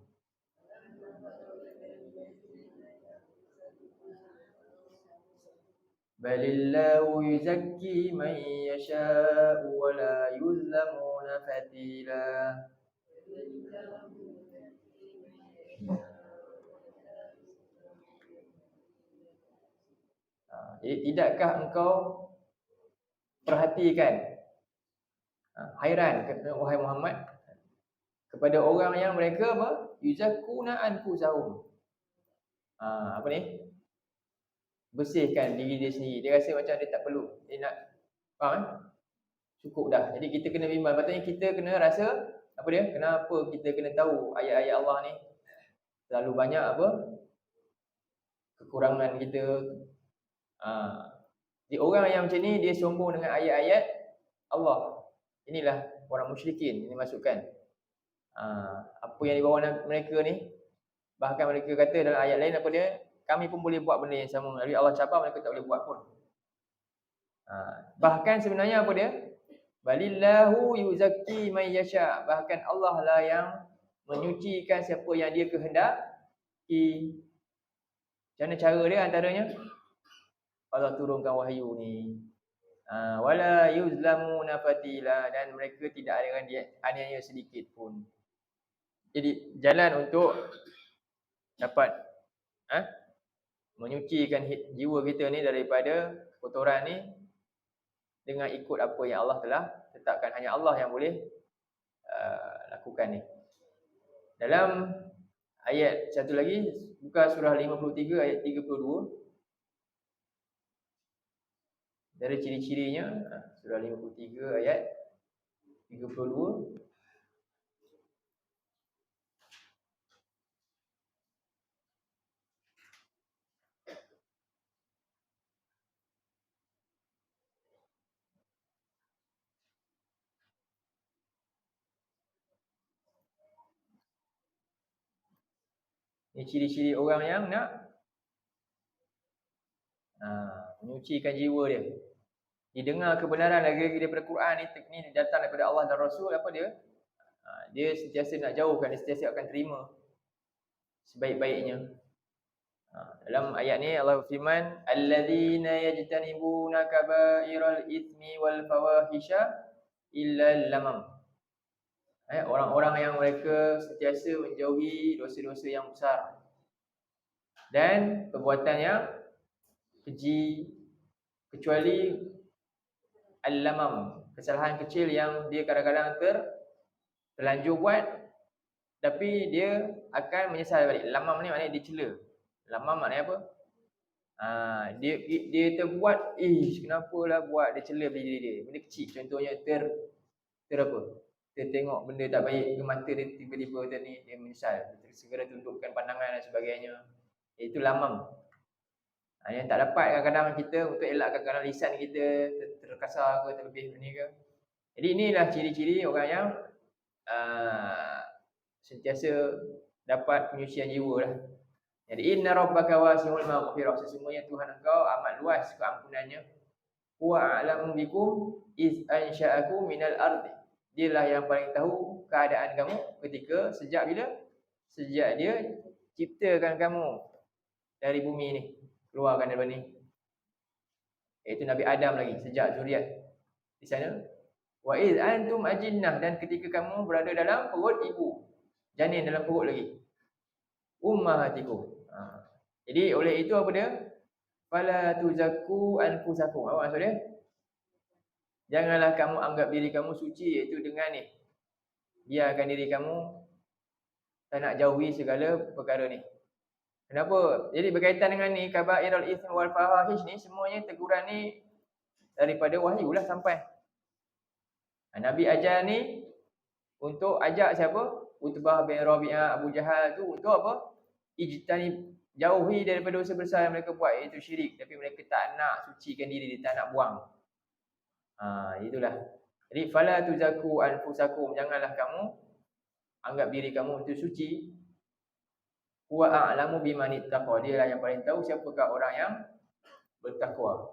balillahu yuzakki man yasha'u wa la yuzlamuna fatila. Jadi tidakkah engkau perhatikan, hairan wahai Muhammad, kepada orang yang mereka apa? Yuzakkuna anfusahum. Apa ni? Bersihkan diri dia sendiri. Dia rasa macam dia tak perlu. Dia nak, faham? Cukup dah. Jadi kita kena bimbang. Patutnya kita kena rasa apa dia? Kenapa kita kena tahu ayat-ayat Allah ni? Terlalu banyak apa? Kekurangan kita. Jadi orang yang macam ni dia sombong dengan ayat-ayat Allah. Inilah orang musyrikin ini masukkan. Apa yang dibawa mereka ni, bahkan mereka kata dalam ayat lain apa dia? Kami pun boleh buat benda yang sama. Tapi Allah cabar mereka tak boleh buat pun. Bahkan sebenarnya apa dia? Balillahu yuzakki man yasha. Bahkan Allah lah yang menyucikan siapa yang dia kehendaki. Macam mana cara dia antaranya? Allah turunkan wahyu ni. Wala yuzlamuna fatila, dan mereka tidak ada aniaya sedikit pun. Jadi jalan untuk dapat menyucikan jiwa kita ni daripada kotoran ni dengan ikut apa yang Allah telah tetapkan. Hanya Allah yang boleh lakukan ni. Dalam ayat satu lagi, buka surah 53 ayat 32. Dari ciri-cirinya, surah 53 ayat 32. Ini ciri-ciri orang yang nak menyucikan jiwa dia. Didengar kebenaran lagi daripada Quran ni datang daripada Allah dan Rasul, apa dia? Dia sentiasa nak jauhkan, dia sentiasa akan terima sebaik-baiknya. Dalam ayat ni Allah firman, alladzina yajtanibuna kaba'iral itsmi wal fawahisha illa lamam. Orang-orang yang mereka sentiasa menjauhi dosa-dosa yang besar dan perbuatan yang keji, kecuali al-lamam, kesalahan kecil yang dia kadang-kadang terlanjur buat tapi dia akan menyesal balik. Lamam ni maknanya dia cela. Lamam maknanya apa? Dia terbuat, kenapalah buat, dia cela diri dia. Benda kecil, contohnya apa? Dia tengok benda tak baik ke mata dia, tiba-tiba dia menyesal, dia segera tundukkan pandangan dan sebagainya. Itu lamam. Yang tak dapat kadang-kadang kita untuk elakkan kadang lisan kita terkasar ke, terlebih ni ke. Jadi inilah ciri-ciri orang yang sentiasa dapat penyucian jiwa lah. Jadi inna rabbaka wasi'ul maghfirah, sesungguhnya Tuhan engkau amat luas keampunannya. Huwa a'lamu bikum iz ansha'akum minal ardi, dialah yang paling tahu keadaan kamu ketika sejak bila? Sejak dia ciptakan kamu dari bumi ni, keluarkan daripada ni. Iaitu Nabi Adam lagi, sejak zuriat di sana Wa id antum ajinnah, dan ketika kamu berada dalam perut ibu, janin dalam perut lagi. Ummahatikum. Jadi oleh itu apa dia? Fala tuzakku anfusakum. Apa maksud dia? Janganlah kamu anggap diri kamu suci, iaitu dengan ni. Biarkan diri kamu tak nak jauhi segala perkara ni. Kenapa? Jadi berkaitan dengan ni, kabairul itsm wal fawahish ni, semuanya teguran ni daripada wahyu lah sampai. Nabi ajar ni untuk ajak siapa? Utbah bin Rabi'ah, Abu Jahal tu untuk apa? Ijtanib, jauhi daripada dosa besar yang mereka buat, iaitu syirik. Tapi mereka tak nak sucikan diri, dia tak nak buang. Itulah. Jadi fala tuzaku anfusakum, janganlah kamu anggap diri kamu itu suci. Huwa a'lamu biman ittaqa, dia lah yang paling tahu siapakah orang yang bertakwa.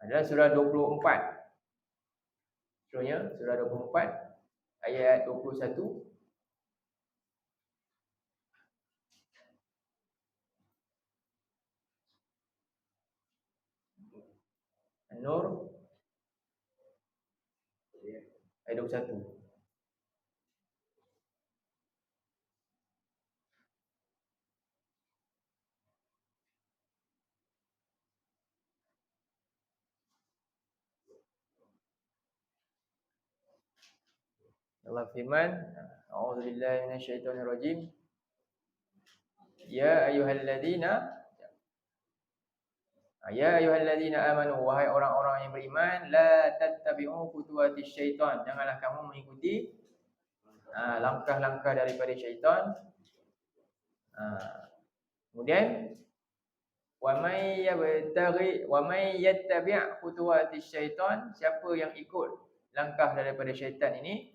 Adalah surah 24. Surahnya surah 24 ayat 21. An-Nur ayat 21. Allah firman, a'udzubillahi minasyaitonirrajim. Ya ayyuhalladzina amanu, wahai orang-orang yang beriman, la tattabi'u khutuwatis syaitan, janganlah kamu mengikuti langkah-langkah daripada syaitan. Kemudian wa may yattabi' khutuwatis syaitan, siapa yang ikut langkah daripada syaitan ini,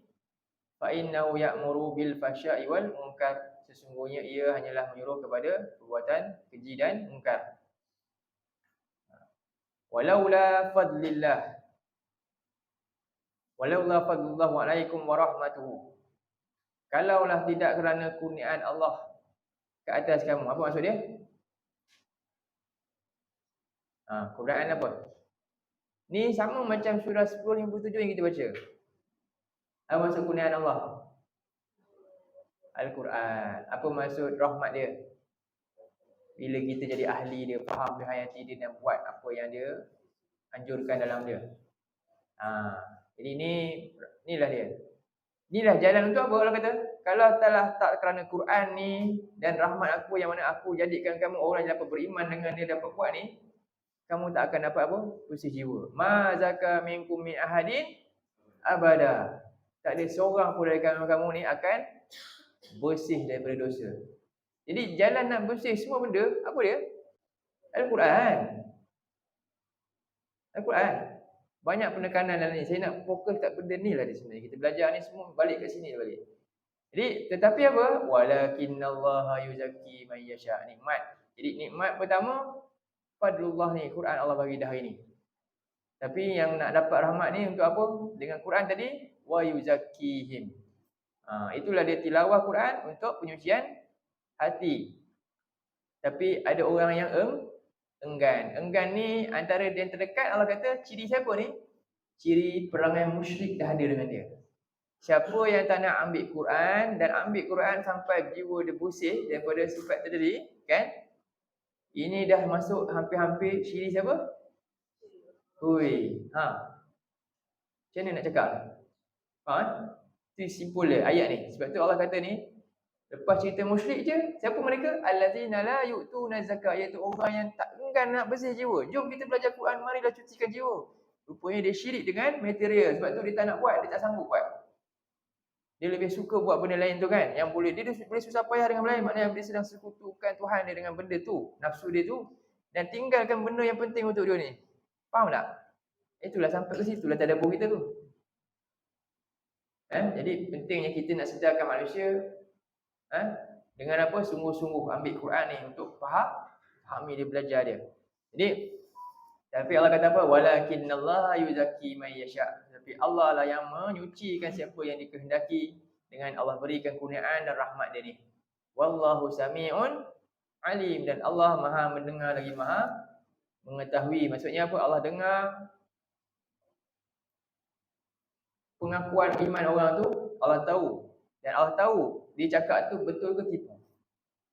fa innahu ya'muru bil fahsya'i wal munkar, sesungguhnya ia hanyalah menyuruh kepada perbuatan keji dan munkar. Walaula fadlullah alaikum wa rahmatuhu, kalaulah tidak kerana kurniaan Allah ke atas kamu. Apa maksud dia? Kurniaan apa? Ni sama macam surah 10:57 yang kita baca. Apa maksud kurniaan Allah? Al-Quran. Apa maksud rahmat dia? Bila kita jadi ahli dia, faham dia, hayati dia, dan buat apa yang dia anjurkan dalam dia. Jadi inilah dia. Inilah jalan untuk apa orang kata? Kalau tak kerana Quran ni dan rahmat aku yang mana aku jadikan kamu orang yang dapat beriman dengan dia, dapat buat ni, kamu tak akan dapat apa? Bersih jiwa. Ma zaka minkum min ahadin abada. Tak ada seorang pun dari kamu ni akan bersih daripada dosa. Jadi jalan nak bersih semua benda, apa dia? Al-Quran. Al-Quran. Banyak penekanan dalam ni. Saya nak fokus tak benda ni lah dia sebenarnya. Kita belajar ni semua balik kat sini balik. Jadi tetapi apa? Walakinallaha yuzakki man yasha. Nikmat. Jadi nikmat pertama, fadlullah ni, Quran Allah bagi dah hari ni. Tapi yang nak dapat rahmat ni untuk apa? Dengan Quran tadi, wa yuzakkihim. Itulah dia tilawah Quran untuk penyucian hati. Tapi ada orang yang enggan. Enggan ni antara yang terdekat, Allah kata ciri siapa ni? Ciri perangai musyrik dah ada dengan dia. Siapa yang tak nak ambil Quran dan ambil Quran sampai jiwa dia bersih daripada sifat tadi, kan? Ini dah masuk hampir-hampir ciri siapa? Hui. Macam mana nak cakap? Itu simpul dia ayat ni. Sebab tu Allah kata ni, lepas cerita musyrik je, siapa mereka? Allazina la yu'tuna zakat, iaitu orang yang tak enggan nak bersih jiwa. Jom kita belajar Quran, marilah cucikan jiwa. Rupanya dia syirik dengan material. Sebab tu dia tak nak buat, dia tak sanggup buat. Dia lebih suka buat benda lain tu kan, yang boleh dia boleh susah payah dengan benda lain, maknanya dia sedang sekutukan Tuhan dia dengan benda tu, nafsu dia tu, dan tinggalkan benda yang penting untuk dia ni. Faham tak? Itulah sampai ke situ lah tadabbur kita tu. Jadi pentingnya kita nak sedarkan manusia dengan apa? Sungguh-sungguh ambil Quran ni untuk fahami dia, belajar dia. Jadi tapi Allah kata apa? Walakinallaha yuzakki man yasha. Tapi Allah lah yang menyucikan siapa yang dikehendaki dengan Allah berikan kurniaan dan rahmat dia ni. Wallahu sami'un alim, dan Allah Maha mendengar lagi Maha mengetahui. Maksudnya apa? Allah dengar pengakuan iman orang tu Allah tahu. Dan Allah tahu dia cakap tu betul ke tipu.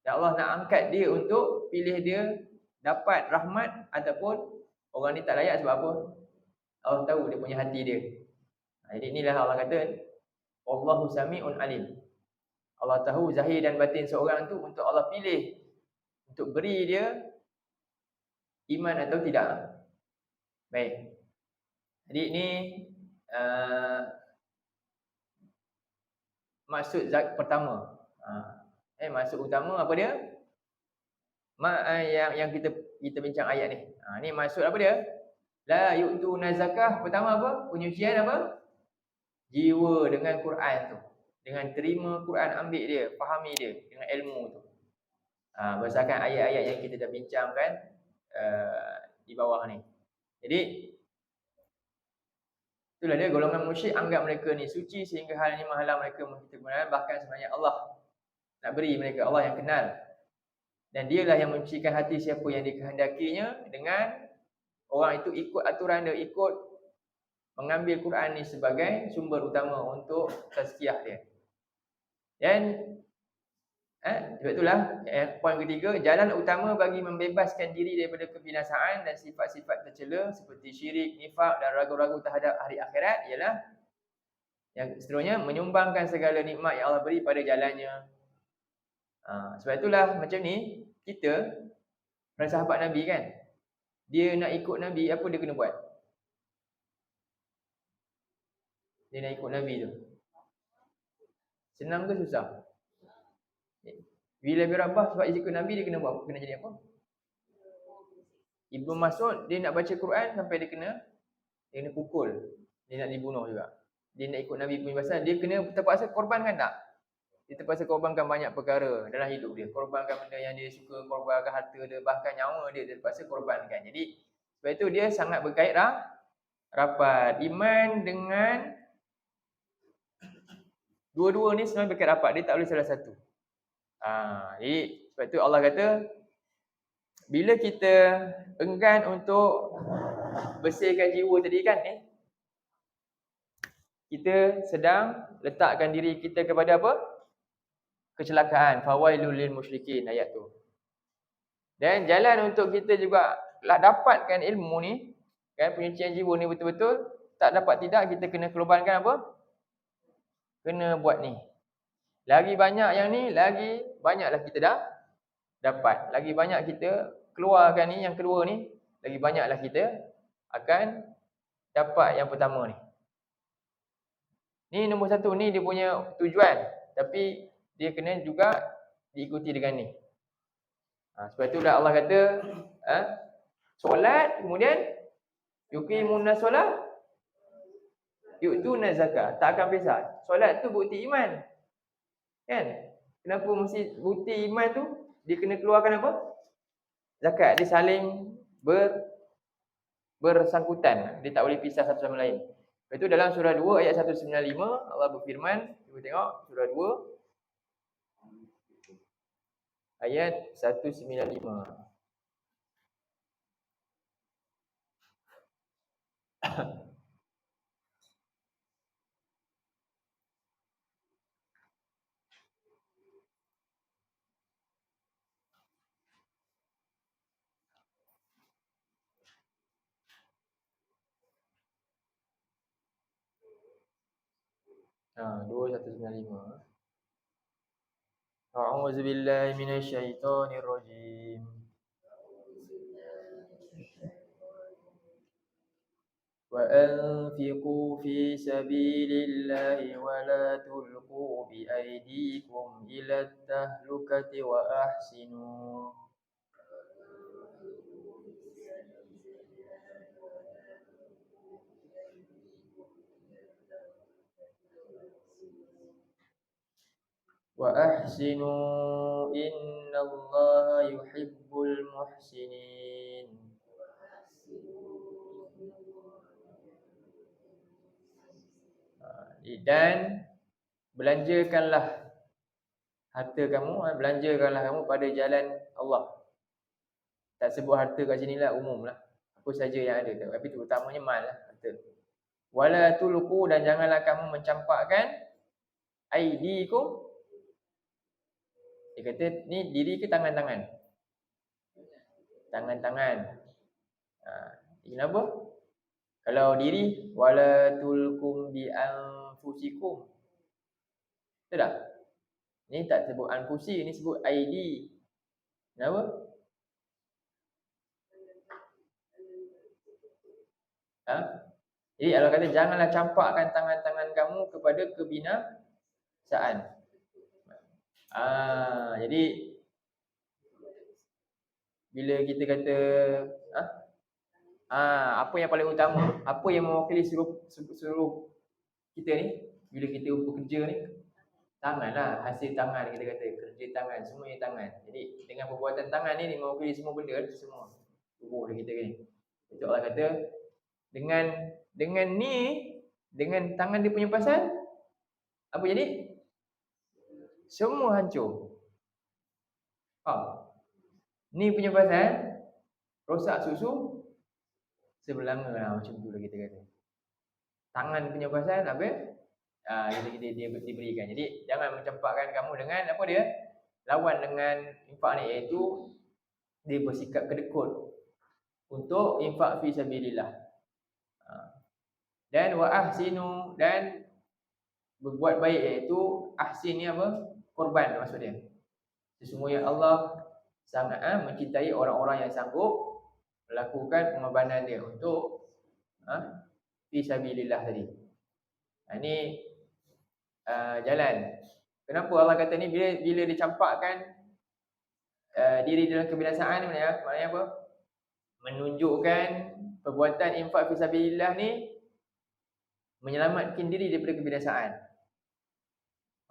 Dan Allah nak angkat dia untuk pilih dia dapat rahmat ataupun orang ni tak layak sebab apa? Allah tahu dia punya hati dia. Jadi inilah Allah kata Wallahu sami'un alim. Allah tahu zahir dan batin seorang tu untuk Allah pilih untuk beri dia iman atau tidak. Baik. Jadi ini maksud pertama. Maksud utama apa dia? Yang kita bincang ayat ni. Ni maksud apa dia? La yu'tuna zakah. Pertama apa? Penyucian apa? Jiwa dengan Quran tu. Dengan terima Quran, ambil dia, fahami dia dengan ilmu tu. Berdasarkan ayat-ayat yang kita dah bincangkan di bawah ni. Jadi itulah dia, golongan musyrik anggap mereka ni suci sehingga hal ini menghalang mereka mengikuti kebenaran. Bahkan sebenarnya Allah nak beri mereka, Allah yang kenal. Dan dialah yang menyucikan hati siapa yang dikehendakinya dengan orang itu ikut aturan dia, ikut mengambil Quran ni sebagai sumber utama untuk tazkiyah dia. Dan sebab itulah poin ketiga, jalan utama bagi membebaskan diri daripada kebinasaan dan sifat-sifat tercela seperti syirik, nifak dan ragu-ragu terhadap hari akhirat ialah yang seterusnya menyumbangkan segala nikmat yang Allah beri pada jalannya. Sebab itulah macam ni kita para sahabat Nabi kan, dia nak ikut Nabi, apa dia kena buat? Dia nak ikut Nabi tu senang ke susah? Bila Rabah sebab ikut Nabi, dia kena buat apa? Kena jadi apa? Ibnu Mas'ud dia nak baca Quran sampai dia kena pukul, dia nak dibunuh juga. Dia nak ikut Nabi punya pasal dia kena terpaksa korbankan tak? Dia terpaksa korbankan banyak perkara dalam hidup dia. Korbankan benda yang dia suka, korbankan harta dia, bahkan nyawa dia terpaksa korbankan. Jadi sebab itu dia sangat berkait rapat. Iman dengan dua-dua ni sebenarnya berkait rapat. Dia tak boleh salah satu. Jadi sebab itu Allah kata bila kita enggan untuk bersihkan jiwa tadi kan kita sedang letakkan diri kita kepada apa? Kecelakaan. Fawailul lil musyrikin, ayat tu. Dan jalan untuk kita juga dapatkan ilmu ni kan, penyucian jiwa ni betul-betul tak dapat tidak kita kena korbankan apa? Kena buat ni. Lagi banyak yang ni, lagi banyaklah kita dah dapat. Lagi banyak kita keluarkan ni, yang kedua ni, lagi banyaklah kita akan dapat yang pertama ni. Ni nombor satu, ni dia punya tujuan. Tapi dia kena juga diikuti dengan ni. Sebab itulah Allah kata, solat, kemudian yuqimuna solat, yu'tuna zakat. Tak akan pisah. Solat tu bukti iman. Kan? Kenapa mesti bukti iman tu? Dia kena keluarkan apa? Zakat. Dia saling bersangkutan. Dia tak boleh pisah satu sama lain. Lepas tu dalam surah 2 ayat 195 Allah berfirman, cuba tengok surah 2 ayat 195. Ha, 2195. A'udzu billahi minasyaitonir rajim. Wa anfiqu fi sabilillahi wa la tulqu bi aydikum ila tahlukati wa ahsinu. Wa ahsinu innallaha yuhibbul muhsinin. Dan belanjakanlah harta kamu, belanjakanlah kamu pada jalan Allah. Tak sebut harta kat sini lah, umum lah. Apa saja yang ada. Tapi tu utamanya mal lah, harta. Wala tulqu, dan janganlah kamu mencampakkan aidikum. Dia kata ni diri ke tangan-tangan? Tangan-tangan. Kenapa? Kalau diri, wala tulkum bi anfusikum. Betul tak? Ni tak sebut anfusi, ni sebut aidi. Kenapa? Jadi Allah kata janganlah campakkan tangan-tangan kamu kepada kebinasaan. Jadi bila kita kata apa yang paling utama, apa yang mewakili seluruh kita ni bila kita bekerja ni, tanganlah, hasil tangan kita kata, kerja tangan, semuanya tangan. Jadi dengan perbuatan tangan ni mewakili semua benda, semua tubuh kita ni. Itu Allah kata dengan ni, dengan tangan dia punya pasal, apa jadi? Semua hancur. Ni punya pasal rosak susu sebelanga lah, macam tu lah kita kata. Tangan punya pasal apa? Kita diberikan. Jadi jangan mencampakkan kamu dengan apa dia? Lawan dengan infak ni, iaitu dia bersikap kedekut untuk infak fi sabilillah. Dan wa ahsinu, dan berbuat baik, iaitu ahsin ni apa? Korban maksud dia. Sesungguhnya Allah sangat mencintai orang-orang yang sanggup melakukan pengorbanan dia untuk fi sabilillah tadi. Ini jalan. Kenapa Allah kata ni bila dicampakkan diri dalam kebinasaan ni, maknanya apa? Menunjukkan perbuatan infak fi sabilillah ni menyelamatkan diri daripada kebinasaan.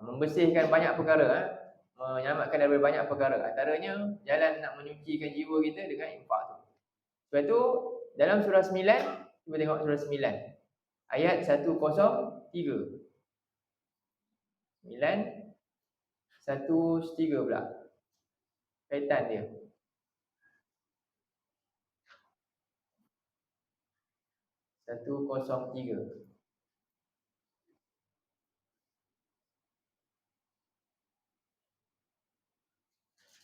Membersihkan banyak perkara, menyelamatkan daripada banyak perkara. Antaranya jalan nak menyucikan jiwa kita dengan infak tu. Sebab tu dalam surah 9, cuba tengok surah 9 ayat 103. 9:1-3 pula. Kaitan dia. Satu kosong tiga.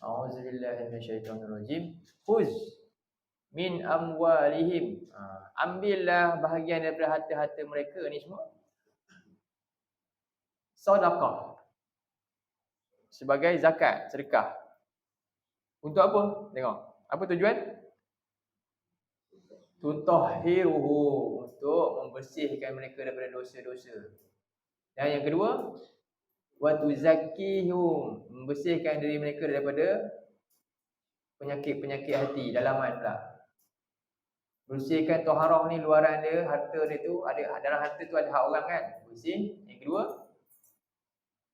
A'udzubillahi minasyaitonirrajim. Khuz min amwalihim. Ambillah bahagian daripada harta-harta mereka ni semua. Sedekah. Sebagai zakat, sedekah. Untuk apa? Tengok. Apa tujuan? Tutahhiruhu, untuk membersihkan mereka daripada dosa-dosa. Dan yang kedua, wa tuzakkihum, membersihkan diri mereka daripada penyakit-penyakit hati, dalaman pula. Bersihkan taharah ni luaran dia, harta dia tu ada, dalam harta tu ada hak orang kan, bersih. Yang kedua,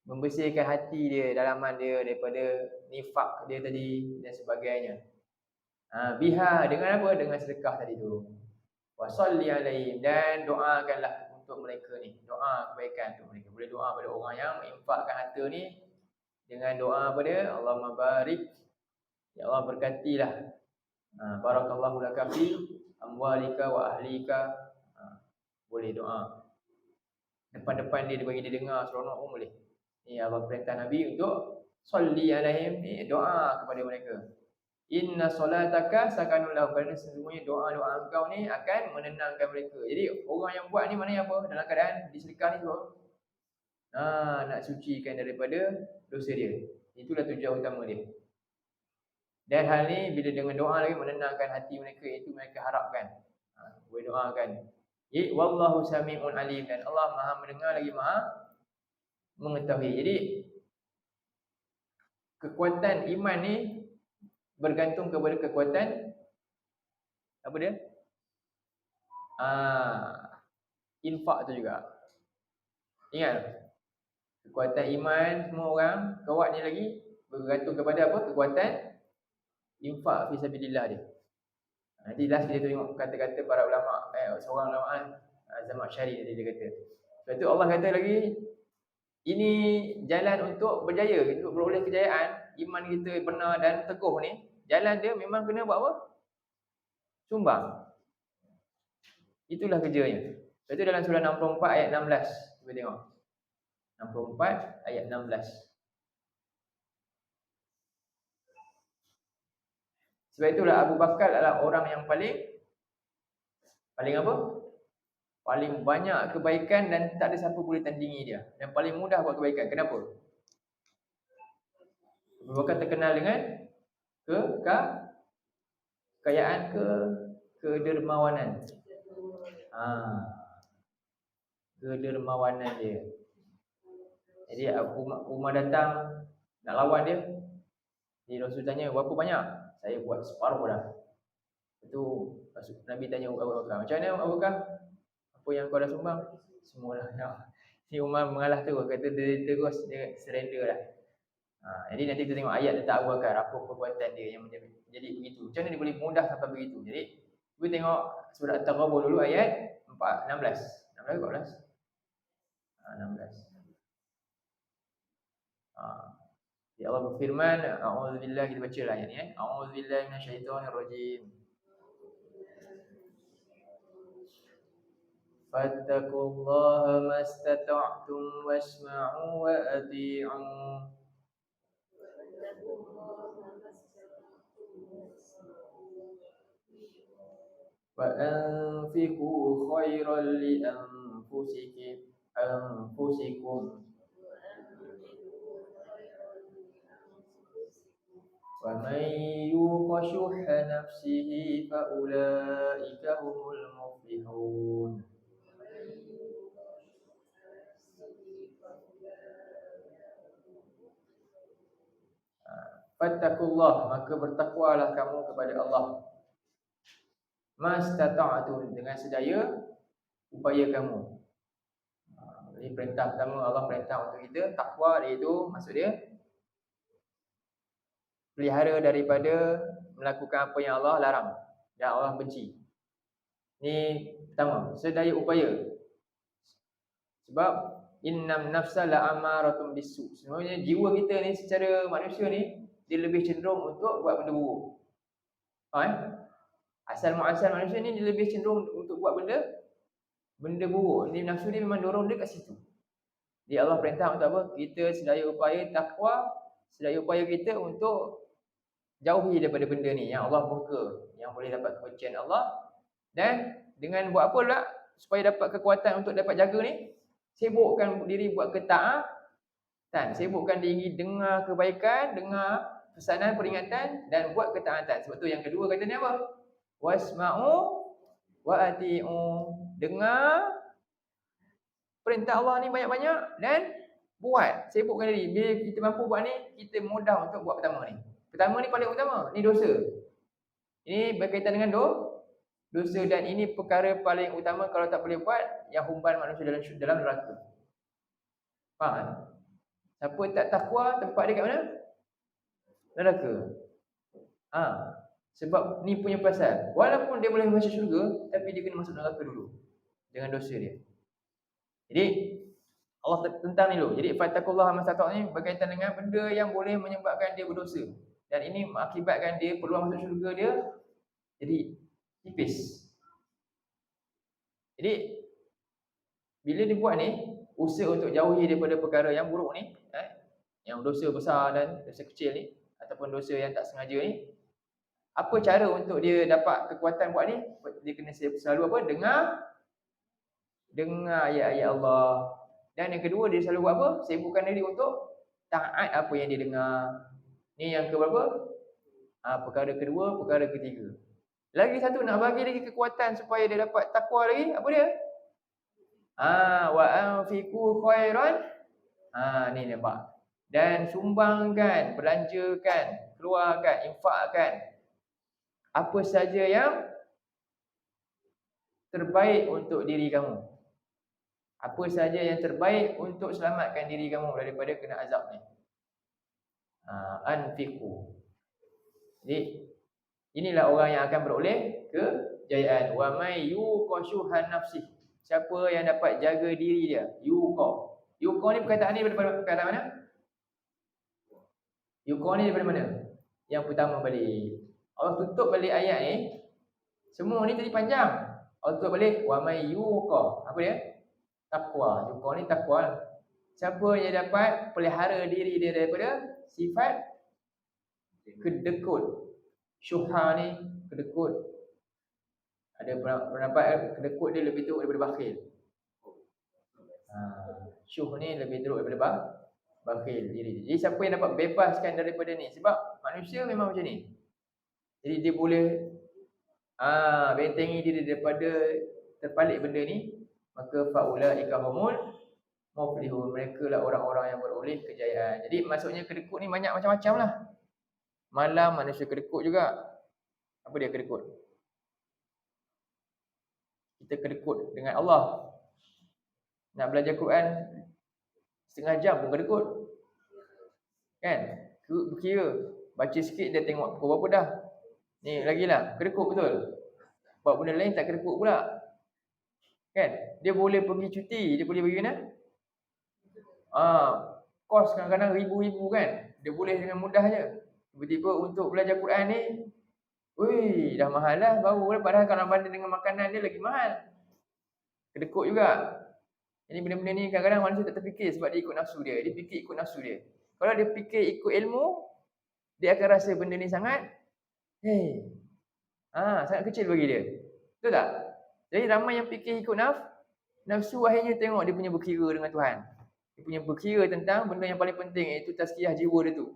membersihkan hati dia, dalaman dia daripada nifak dia tadi dan sebagainya. Biha, dengan apa? Dengan sedekah tadi tu. Wa sholli alaihim, dan doakanlah untuk mereka ni, doa kebaikan untuk mereka. Boleh doa pada orang yang menginfakkan harta ni dengan doa apa dia? Allahumma barik, ya Allah berkatilah, barakallahu laka fi amwalika wa ahlika. Boleh doa. Depan-depan dia bagi dia dengar seronok pun boleh. Ni Allah perintah Nabi untuk sholli alaihim, ni doa kepada mereka. Inna solataka sakanul lahum, kerana sesungguhnya doa-doa engkau ni akan menenangkan mereka. Jadi orang yang buat ni maknanya apa? Dalam keadaan disedekah ni sebab nak sucikan daripada dosa dia. Itulah tujuan utama dia. Dan hal ni bila dengan doa lagi menenangkan hati mereka, itu mereka harapkan. Boleh doakan. Wallahu sami'un alim, dan Allah Maha mendengar lagi Maha mengetahui. Jadi kekuatan iman ni bergantung kepada kekuatan apa dia? Infak tu juga. Ingat, kekuatan iman semua orang kuat ni lagi bergantung kepada apa? Kekuatan infak fi sabilillah dia. Nanti last kita tengok kata-kata para ulama, seorang ulama Zamakhsyari tadi dia kata. Sebab tu Allah kata lagi, ini jalan untuk berjaya, untuk beroleh kejayaan, iman kita benar dan teguh ni, jalan dia memang kena buat apa? Sumbang. Itulah kerjanya. Itu dalam surah 64 ayat 16. Cuba tengok. 64 ayat 16. Sebab itulah Abu Bakar adalah orang yang paling apa? Paling banyak kebaikan dan tak ada siapa boleh tandingi dia. Yang paling mudah buat kebaikan. Kenapa? Abu Bakar terkenal dengan kekayaan, kedermawanan. Kedermawanan dia. Jadi Umar datang nak lawan dia. Jadi Rasul tanya, berapa banyak? Saya buat separuh dah. Itu Nabi tanya Abu Bakar, macam mana Abu Bakar? Apa yang kau dah sumbang? Semua dah. Si Umar mengalah tu, kata dia terus, dia surrender dah. Jadi nanti kita tengok ayat tentang Abu Bakar, apa perbuatan dia yang jadi begitu. Macam mana dia boleh mudah sampai begitu? Jadi kita tengok surah At-Taghabun dulu ayat 16. 16 ke 14? 16. Ya Allah berfirman, a'udzubillahi, kita baca ayat ni. A'udzubillahi minasyaitonirrajim. Fattaqullaha mastata'tum wasma'u wa ati'u. Wa anfiqu khairan li anfusikum. Wa man yuqa shuhha nafsihi fa ulaika humul muflihun. Fattakullah, maka bertakwalah kamu kepada Allah. Mastata'tum, dengan sedaya upaya kamu. Ini perintah pertama, Allah perintah untuk kita. Takwa iaitu maksud dia pelihara daripada melakukan apa yang Allah larang dan Allah benci. Ini pertama, sedaya upaya. Sebab innam nafsa la'amaratun bisu. Sebenarnya jiwa kita ni secara manusia ni dia lebih cenderung untuk buat benda buruk. Asal muasal manusia ni dia lebih cenderung untuk buat benda buruk. Ini nafsu dia memang dorong dia kat situ. Jadi Allah perintah untuk apa? Kita sedaya upaya takwa, sedaya upaya kita untuk jauhi daripada benda ni yang Allah murka, yang boleh dapat kebencian Allah. Dan dengan buat apa pula supaya dapat kekuatan untuk dapat jaga ni? Sibukkan diri buat ketaatan, sibukkan diri dengar kebaikan, dengar pesanan, peringatan dan buat ketaatan. Sebab tu yang kedua kata ni apa? Wasma'u wa ati'u. Dengar perintah Allah ni banyak-banyak dan buat. Sibukkan diri. Bila kita mampu buat ni, kita mudah untuk buat pertama ni. Pertama ni paling utama, ni dosa. Ini berkaitan dengan dosa dan ini perkara paling utama kalau tak boleh buat, yang humban manusia dalam neraka. Faham kan? Siapa tak takwa, tempat dia kat mana? Neraka. Sebab ni punya pasal. Walaupun dia boleh masuk syurga, tapi dia kena masuk neraka dulu dengan dosa dia. Jadi Allah tentang ni dulu. Jadi fattaqullaha mastata'tum ni berkaitan dengan benda yang boleh menyebabkan dia berdosa. Dan ini mengakibatkan dia peluang masuk syurga dia jadi tipis. Jadi bila dia buat ni, usaha untuk jauhi daripada perkara yang buruk ni, yang dosa besar dan dosa kecil ni, ataupun dosa yang tak sengaja ni, apa cara untuk dia dapat kekuatan buat ni? Dia kena selalu apa? Dengar ayat-ayat Allah. Dan yang kedua, dia selalu buat apa? Sibukkan diri untuk taat apa yang dia dengar. Ni yang keberapa? Perkara kedua, perkara ketiga. Lagi satu, nak bagi lagi kekuatan supaya dia dapat takwa lagi. Apa dia? Wa anfiqu khairan. Ni nampak. Dan sumbangkan, belanjakan, keluarkan, infakkan apa saja yang terbaik untuk diri kamu. Apa saja yang terbaik untuk selamatkan diri kamu daripada kena azab ni. Anfiqu. Jadi inilah orang yang akan beroleh kejayaan. Wa may yuqashuhan nafsi. Siapa yang dapat jaga diri dia? Yuqa ni perkataan ni daripada perkataan mana? Yuqa ni daripada mana? Yang pertama balik. Allah tutup balik ayat ni. Semua ni tadi panjang. Auto balik wa may yuqa. Apa dia? Takwa. Yuqa ni takwa lah. Siapa yang dapat pelihara diri dia daripada sifat kedekut. Syuhha ni kedekut. Ada pendapat kedekut dia lebih teruk daripada bakhil. Syuh ni lebih teruk daripada bakhil diri. Jadi siapa yang dapat bebaskan daripada ni, sebab manusia memang macam ni. Jadi dia boleh bentengi diri daripada terpalit benda ni, maka faulaika humul muflihun. Mereka lah orang-orang yang beroleh kejayaan. Jadi maksudnya kedekut ni banyak macam-macam lah. Malam manusia kedekut juga. Apa dia kedekut? Kita kedekut dengan Allah. Nak belajar Quran setengah jam pun kedekut. Kan? Berkira. Baca sikit dia tengok pukul berapa dah. Ni lagilah. Kedekut betul. Buat benda lain tak kedekut pula. Kan? Dia boleh pergi cuti. Dia boleh pergi mana? Kos kadang-kadang ribu-ribu kan. Dia boleh dengan mudahnya. Tiba-tiba untuk belajar Quran ni, wih, dah mahal lah baru. Padahal kalau banding dengan makanan dia lagi mahal. Kedekut juga. Jadi benda-benda ni kadang-kadang manusia tak terfikir sebab dia ikut nafsu dia. Dia fikir ikut nafsu dia. Kalau dia fikir ikut ilmu, dia akan rasa benda ni sangat sangat kecil bagi dia. Betul tak? Jadi ramai yang fikir ikut nafsu, akhirnya tengok dia punya berkira dengan Tuhan. Dia punya berkira tentang benda yang paling penting, iaitu tazkiyah jiwa dia tu.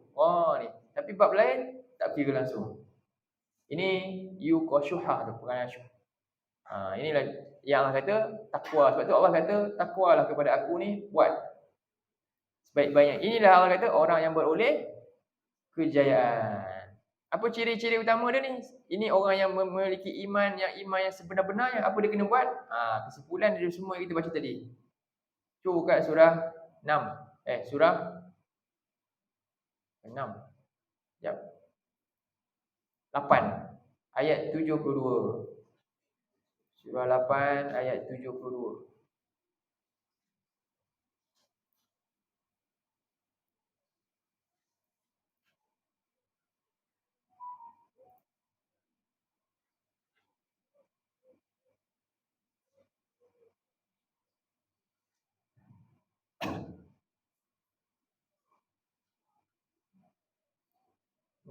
Ni. Tapi bab lain tak kira langsung. Ini yuqasyuhah tu, perangai syuh. Inilah yang Allah kata takwa. Sebab tu Allah kata takwalah kepada aku ni, buat sebaik-baiknya. Inilah Allah kata orang yang beroleh kejayaan. Apa ciri-ciri utama dia ni? Ini orang yang memiliki iman yang sebenar-benarnya. Apa dia kena buat? Kesimpulan dari semua yang kita baca tadi. Cuba buka surah 6. Surah 6. Sekejap. 8. Ayat 72. Surah 8 ayat 72.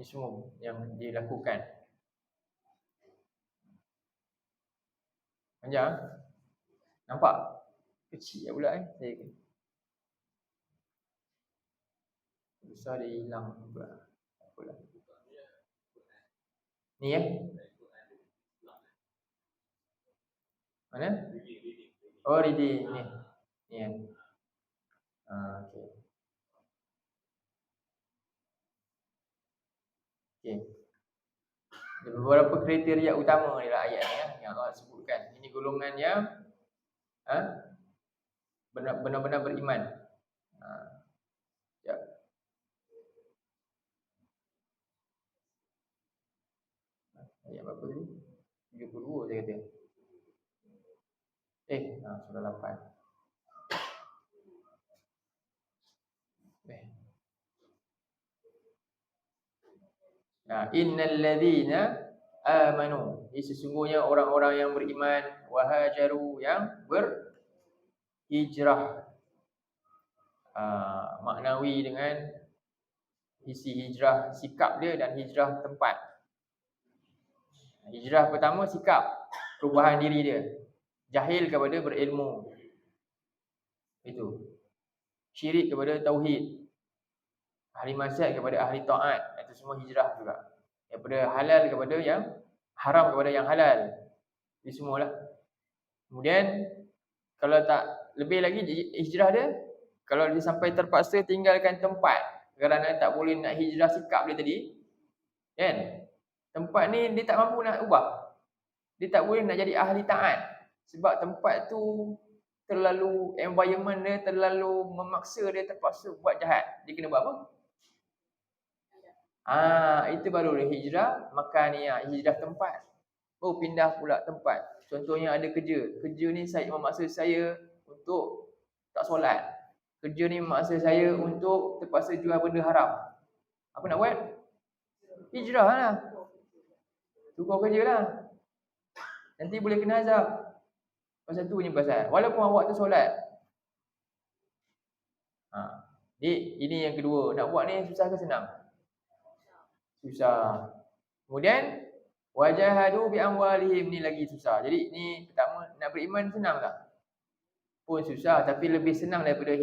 Ini semua yang dilakukan. Panjang? Nampak? Kecil pula saya. Besar dia hilang pula. Apalah. Ni Mana? Oh, reading ni. Ni okey. Okey. Ada beberapa kriteria utama ni lah ayat ni yang Allah sebutkan. Ini golongan yang benar-benar beriman. Ya. Ayat berapa tadi? 72 saya kata. Surah 8. Innal ladzina amanu. Sesungguhnya orang-orang yang beriman, wahajaru, yang berhijrah. Maknawi dengan isi hijrah sikap dia dan hijrah tempat. Hijrah pertama sikap, perubahan diri dia. Jahil kepada berilmu. Itu. Syirik kepada tauhid. Ahli maksiat kepada ahli taat. Itu semua hijrah juga. Daripada halal kepada yang haram kepada yang halal. Itu semualah. Kemudian kalau tak lebih lagi hijrah dia, kalau dia sampai terpaksa tinggalkan tempat kerana tak boleh nak hijrah sikap dia tadi, kan? Tempat ni dia tak mampu nak ubah. Dia tak boleh nak jadi ahli taat sebab tempat tu terlalu, environment dia terlalu memaksa dia, terpaksa buat jahat. Dia kena buat apa? Itu baru hijrah makaniyah, hijrah tempat. Pindah pula tempat. Contohnya ada kerja. Kerja ni saya memaksa saya untuk tak solat. Kerja ni memaksa saya untuk terpaksa jual benda haram. Apa nak buat? Hijrah lah. Tukar kerja lah. Nanti boleh kena azab. Pasal tu punya pasal. Walaupun awak tu solat. Jadi ini yang kedua. Nak buat ni susah ke senang? Susah. Kemudian wajahadu bi amwalihim, ni lagi susah. Jadi ni pertama, nak beriman senang tak? Pun susah, tapi lebih senang daripada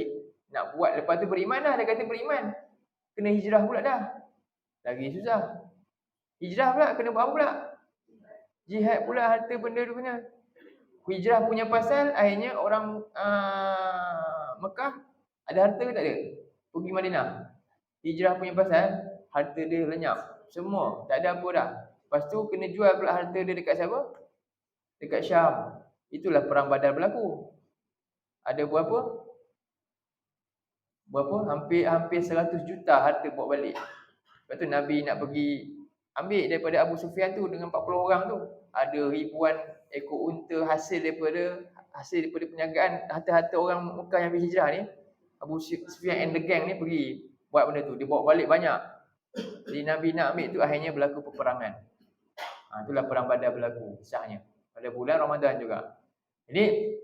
nak buat. Lepas tu beriman dah, dia kata beriman. Kena hijrah pula dah. Lagi susah. Hijrah pula kena buat apa pula? Jihad pula, harta benda tu kena. Hijrah punya pasal akhirnya orang Mekah ada harta ke tak ada? Pergi Madinah. Hijrah punya pasal harta dia lenyap. Semua, tak ada apa dah. Lepas tu kena jual pula harta dia dekat siapa? Dekat Syam. Itulah perang Badar berlaku. Ada berapa? Hampir 100 juta harta bawa balik. Lepas tu Nabi nak pergi ambil daripada Abu Sufyan tu dengan 40 orang tu. Ada ribuan ekor unta hasil daripada perniagaan harta-harta orang Mekah yang berhijrah ni. Abu Sufyan and the gang ni pergi buat benda tu. Dia bawa balik banyak. Jadi Nabi nak ambil tu, akhirnya berlaku peperangan. Itulah perang Badar berlaku kisahnya. Pada bulan Ramadan juga. Jadi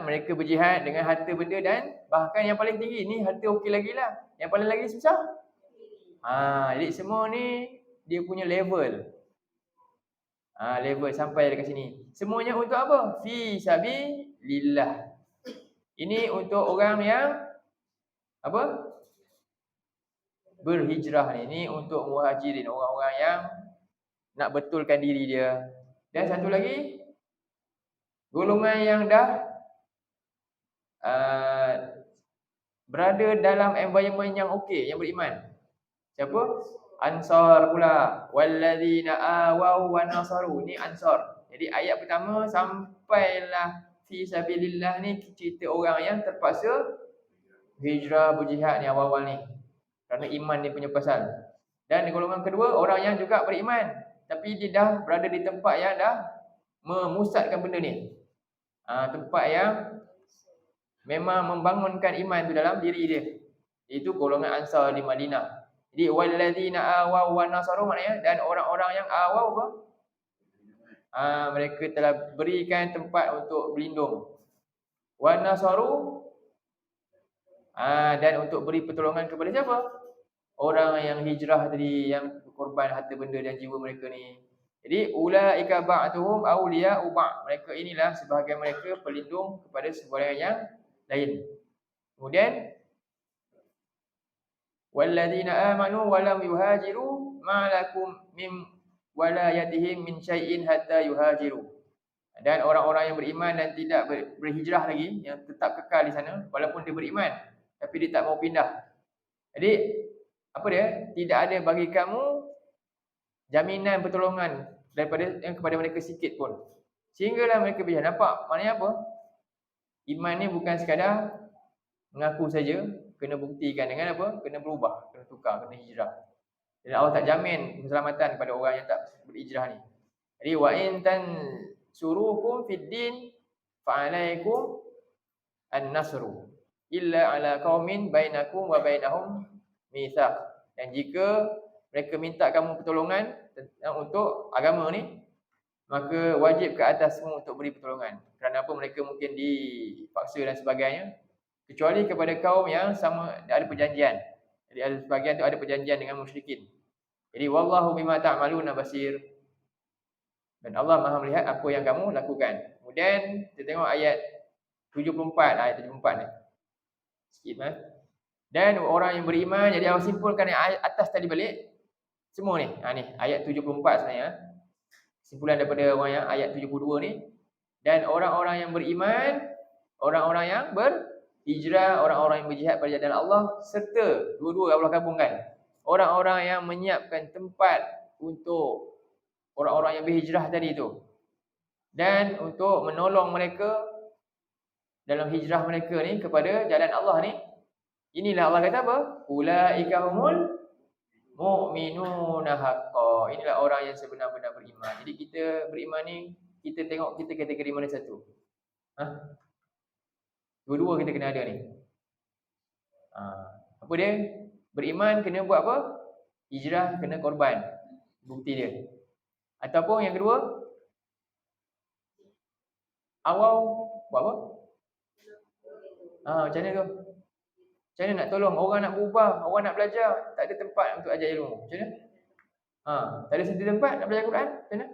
mereka berjihad dengan harta benda, dan bahkan yang paling tinggi ni harta okey lagi lah. Yang paling lagi susah. Jadi semua ni dia punya level. Level sampai dekat sini. Semuanya untuk apa? Fi sabilillah. Ini untuk orang yang apa? Berhijrah ni. Ini untuk muhajirin, orang-orang yang nak betulkan diri dia. Dan satu lagi, golongan yang dah berada dalam environment yang okey, yang beriman. Siapa? Ansar pula. Walladzina awaw wa nasaru. Ni Ansar. Jadi ayat pertama sampailah fi sabilillah ni cerita orang yang terpaksa hijrah, berjihad ni awal-awal ni. Kerana iman ni punya pasal. Dan golongan kedua, orang yang juga beriman tapi dia dah berada di tempat yang dah memusatkan benda ni. Tempat yang memang membangunkan iman tu dalam diri dia. Itu golongan Ansar di Madinah. Jadi walladzina awaw wa nasaru, maknanya dan orang-orang yang awaw apa? Mereka telah berikan tempat untuk berlindung. Wa nasaru, dan untuk beri pertolongan kepada siapa? Orang yang hijrah tadi, yang berkorban harta benda dan jiwa mereka ni. Jadi ulaika ba'duhum awliya'u ba'. Mereka inilah sebahagian mereka pelindung kepada sebahagian yang lain. Kemudian walladzina amanu wa lam yuhajiru ma lakum min walayatihim min syai'in hatta yuhajiru. Dan orang-orang yang beriman dan tidak berhijrah lagi, yang tetap kekal di sana walaupun dia beriman tapi dia tak mau pindah. Jadi apa dia? Tidak ada bagi kamu jaminan pertolongan daripada yang kepada mereka sikit pun. Sehinggalah mereka berjihad. Nampak maknanya apa? Iman ni bukan sekadar mengaku saja, kena buktikan dengan apa? Kena berubah, kena tukar, kena hijrah. Dan Allah tak jamin keselamatan kepada orang yang tak berhijrah ni. Jadi wa in tansurukum fid din fa alaikum an-nasru illa ala qaumin bainakum wa bainahum mitsaq. Dan jika mereka minta kamu pertolongan untuk agama ni, maka wajib ke atasmu untuk beri pertolongan. Kerana apa? Mereka mungkin dipaksa dan sebagainya. Kecuali kepada kaum yang sama ada perjanjian. Jadi ada sebahagian tu ada perjanjian dengan musyrikin. Jadi wallahu bima ta'maluna basir. Dan Allah Maha melihat apa yang kamu lakukan. Kemudian kita tengok ayat 74, ayat 74 ni. Sikit Dan orang yang beriman, jadi Allah simpulkan ayat atas tadi balik. Semua ni. Ni ayat 74 sebenarnya. Simpulan daripada orang yang ayat 72 ni. Dan orang-orang yang beriman, orang-orang yang berhijrah, orang-orang yang berjihad pada jalan Allah, serta dua-dua Allah gabungkan. Orang-orang yang menyiapkan tempat untuk orang-orang yang berhijrah tadi tu. Dan untuk menolong mereka dalam hijrah mereka ni kepada jalan Allah ni. Inilah Allah kata apa? Ulaika humul mu'minuna haqqan. Inilah orang yang sebenar-benar beriman. Jadi kita beriman ni, kita tengok kita kategori mana satu? Dua-dua kita kena ada ni. Apa dia? Beriman kena buat apa? Hijrah kena korban. Bukti dia. Ataupun yang kedua, Awal buat apa? Macam mana tu? Macam mana nak tolong orang nak berubah, orang nak belajar, tak ada tempat untuk ajar ilmu. Macam mana? Tak ada satu tempat nak belajar Quran. Macam mana?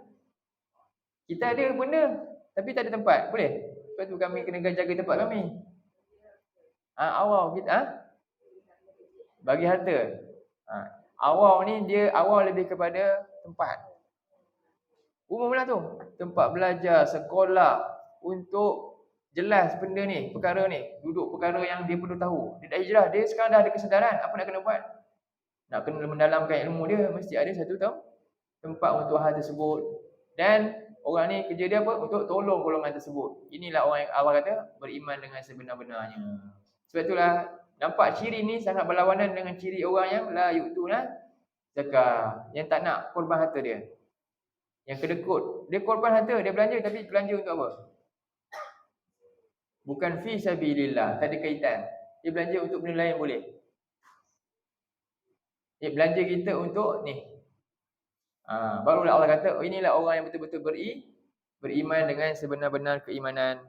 Kita ada benda tapi tak ada tempat. Boleh? Sebab tu kami kena jaga tempat kami. Awal kita bagi harta. Awal ni dia awal lebih kepada tempat. Umumlah tu. Tempat belajar, sekolah untuk jelas benda ni, perkara ni, duduk perkara yang dia perlu tahu. Dia dah hijrah, dia sekarang dah ada kesedaran apa nak kena buat. Nak kena mendalamkan ilmu dia, mesti ada satu tempat untuk hal tersebut. Dan orang ni kerja dia apa? Untuk tolong golongan tersebut. Inilah orang yang awal kata beriman dengan sebenar-benarnya. Sebab itulah nampak ciri ni sangat berlawanan dengan ciri orang yang la yu'tuna zakah, yang tak nak korban harta dia. Yang kedekut, dia korban harta, dia belanja tapi belanja untuk apa? Bukan fi sabilillah, tak ada kaitan. Dia belanja untuk benda lain boleh. Dia belanja kita untuk ni. Barulah Allah kata, inilah orang yang betul-betul beriman dengan sebenar-benar keimanan.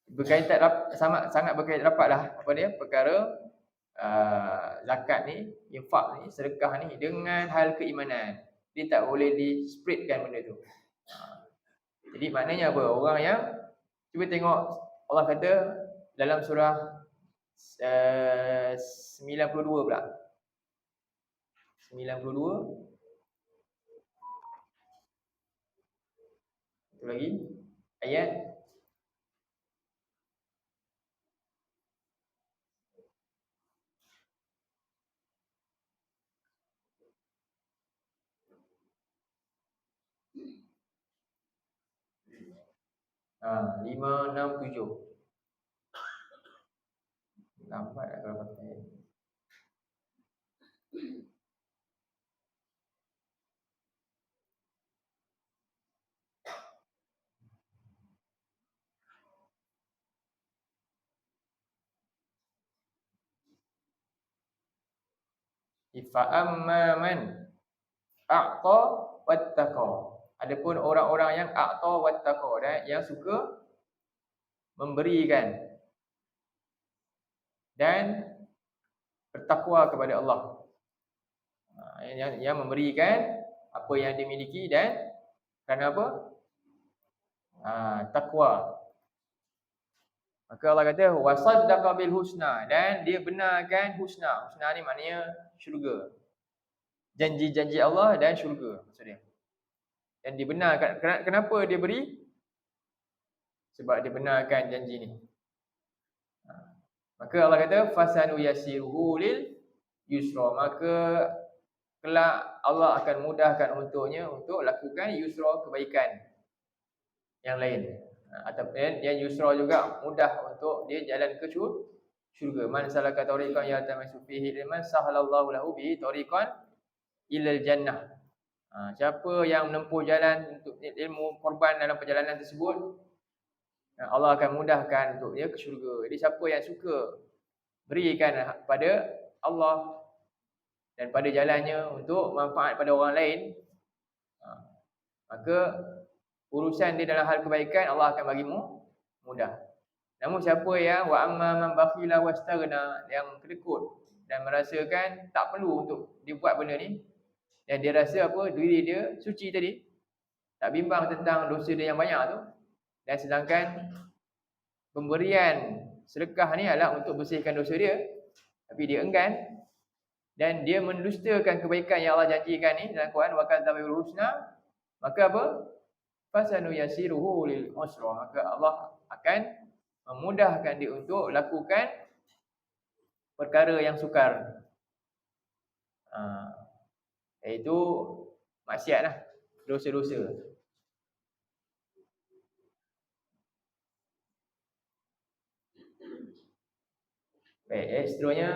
Berkaitan sangat berkaitan rapatlah apa dia? Perkara zakat ni, infak ni, sedekah ni dengan hal keimanan. Dia tak boleh di-spreadkan benda tu. Jadi maknanya apa? Orang yang cuba tengok Allah kata dalam surah 92 pula. 92. Satu lagi ayat Ah, 5, 6, 7. Lambat lah kalau pakai. Fa'amma man a'ta wattaqa. Adapun orang-orang yang a'ta wattaqa, yang suka memberikan dan bertakwa kepada Allah. Yang memberikan apa yang dimiliki dan kerana apa? Takwa. Maka Allah kata wasaddaqa bil husna, dan dia benarkan husna. Husna ni maknanya syurga. Janji-janji Allah dan syurga maksudnya. Dan dibenarkan. Kenapa dia beri? Sebab dia benarkan janji ni. Maka Allah kata fasanu yasiruhu lil yusra. Maka kelak Allah akan mudahkan untuknya untuk lakukan yusra, kebaikan yang lain. Ataupun yang yusra juga mudah untuk dia jalan ke syurga. Man salaka tariqan yaltamisu fihi ilman sahalallahu lahu bihi tariqan ilal jannah. Siapa yang menempuh jalan untuk ilmu korban dalam perjalanan tersebut, Allah akan mudahkan untuk dia ke syurga. Jadi siapa yang suka berikan pada Allah dan pada jalannya untuk manfaat pada orang lain, maka urusan dia dalam hal kebaikan Allah akan bagi mudah. Namun siapa yang wa amma man bakhila wastaghna, yang kedekut dan merasakan tak perlu untuk dia buat benda ni, dan dia rasa apa, diri dia suci tadi, tak bimbang tentang dosa dia yang banyak tu, dan sedangkan pemberian sedekah ni adalah untuk bersihkan dosa dia, tapi dia enggan dan dia mendustakan kebaikan yang Allah janjikan ni dalam Quran, wa kadzabil husna, maka apa? Fasanu yasiruhu lil usra. Maka Allah akan memudahkan dia untuk lakukan perkara yang sukar. Iaitu maksiat lah, dosa-dosa. Baik, seterusnya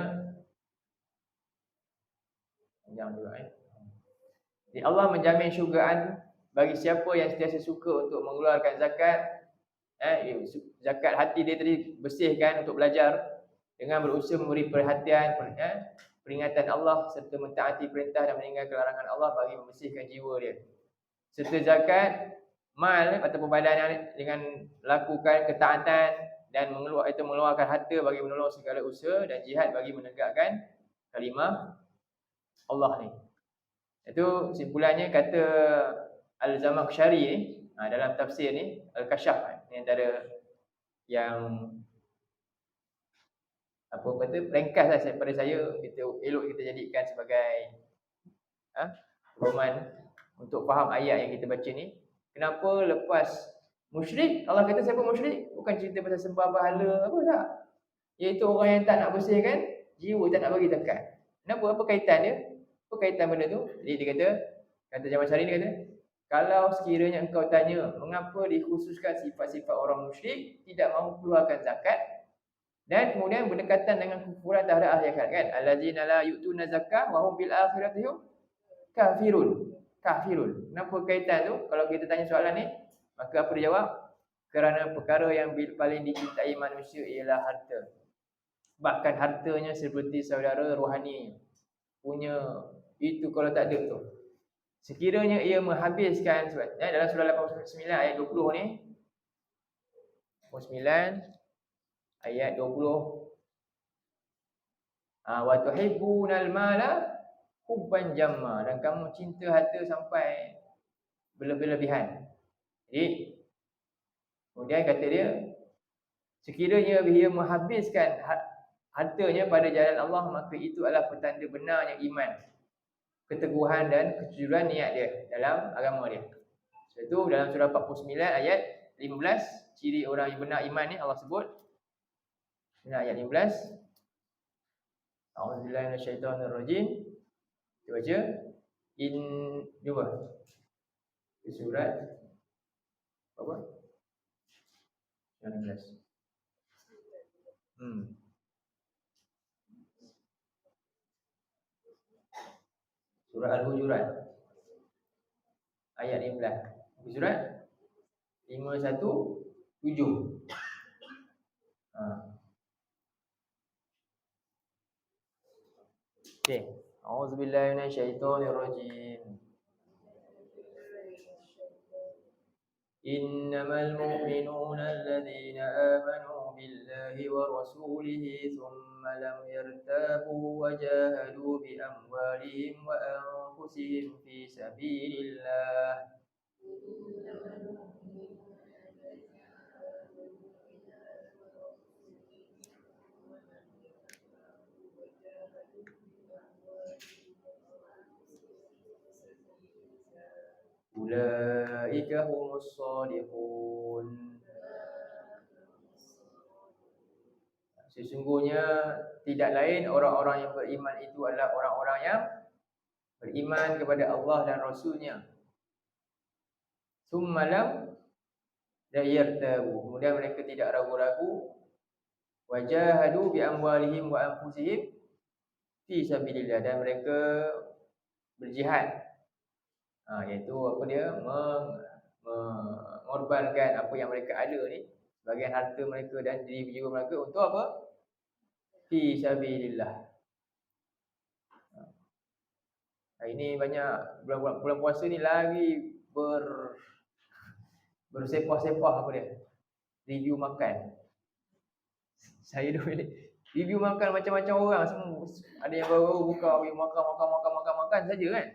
panjang juga Jadi Allah menjamin syurgaan bagi siapa yang sentiasa suka untuk mengeluarkan zakat. Zakat hati dia tadi bersihkan untuk belajar dengan berusaha memberi perhatian, peringatan Allah serta mentaati perintah dan meninggalkan larangan Allah bagi membersihkan jiwa dia. Serta zakat mal ataupun badan yang dengan lakukan ketaatan dan mengeluarkan harta bagi menolong segala usaha dan jihad bagi menegakkan kalimah Allah ni. Itu simpulannya kata Al-Zamakhsyari ni dalam tafsir ni Al-Kasyaf ni antara yang apa kata ringkaslah daripada saya kita elok kita jadikan sebagai pedoman untuk faham ayat yang kita baca ni. Kenapa lepas musyrik Allah kata siapa musyrik bukan cerita pasal sembah berhala apa tak, iaitu orang yang tak nak bersihkan jiwa, tak nak bagi zakat. Kenapa? Apa kaitan dia? Apa kaitan benda tu? Jadi dia kata Zamakhsyari ni kata, kalau sekiranya engkau tanya mengapa dikhususkan sifat-sifat orang musyrik tidak mahu keluarkan zakat dan kemudian berdekatan dengan kufuran terhadap ahli akhirat kan, allazina la yu'tuna zakah wa hum bil akhirati kafirun. Kenapa kaitan tu? Kalau kita tanya soalan ni, maka apa dia jawab? Kerana perkara yang paling dicintai manusia ialah harta. Bahkan hartanya seperti saudara rohani punya. Itu kalau tak ada tu, sekiranya ia menghabiskan dalam surah 89 ayat 20 ni, 89 ayat 20, wa tuhibbunal mala hubban jamma, dan kamu cinta harta sampai berlebihan. Jadi kemudian kata dia, sekiranya dia menghabiskan hartanya pada jalan Allah, maka itu adalah petanda benarnya iman, keteguhan dan kejujuran niat dia dalam agama dia. Sebab itu dalam surah 49 ayat 15, ciri orang yang benar iman ni Allah sebut. Ayat 15. A'udzubillahi minasyaitonirrajim. Kita baca cuba. Surat apa? 19. Surah Al-Hujurat ayat 15. Surat 517. Okey. A'udzubillahi minasyaitonirrajim. Innamal mu'minuna alladzina amanu billahi wa rasulihi thumma lam yartabu wa jahadu bi amwalihim wa anfusihim fi sabilillah. Ulaika humus shadiqun. Sesungguhnya tidak lain orang-orang yang beriman itu adalah orang-orang yang beriman kepada Allah dan Rasulnya. Tsumma lam yartabu, kemudian mereka tidak ragu-ragu, wajahadu bi amwalihim wa anfusihim fi sabilillah, dan mereka berjihad, iaitu apa dia, mengorbankan apa yang mereka ada ni, sebagian harta mereka dan diri jiwa mereka untuk apa? Fi sabilillah. Ini banyak bulan puasa ni lagi bersepah-sepah apa dia? Review makan. Saya dulu review makan macam-macam orang semua. Ada yang baru buka makan saja kan.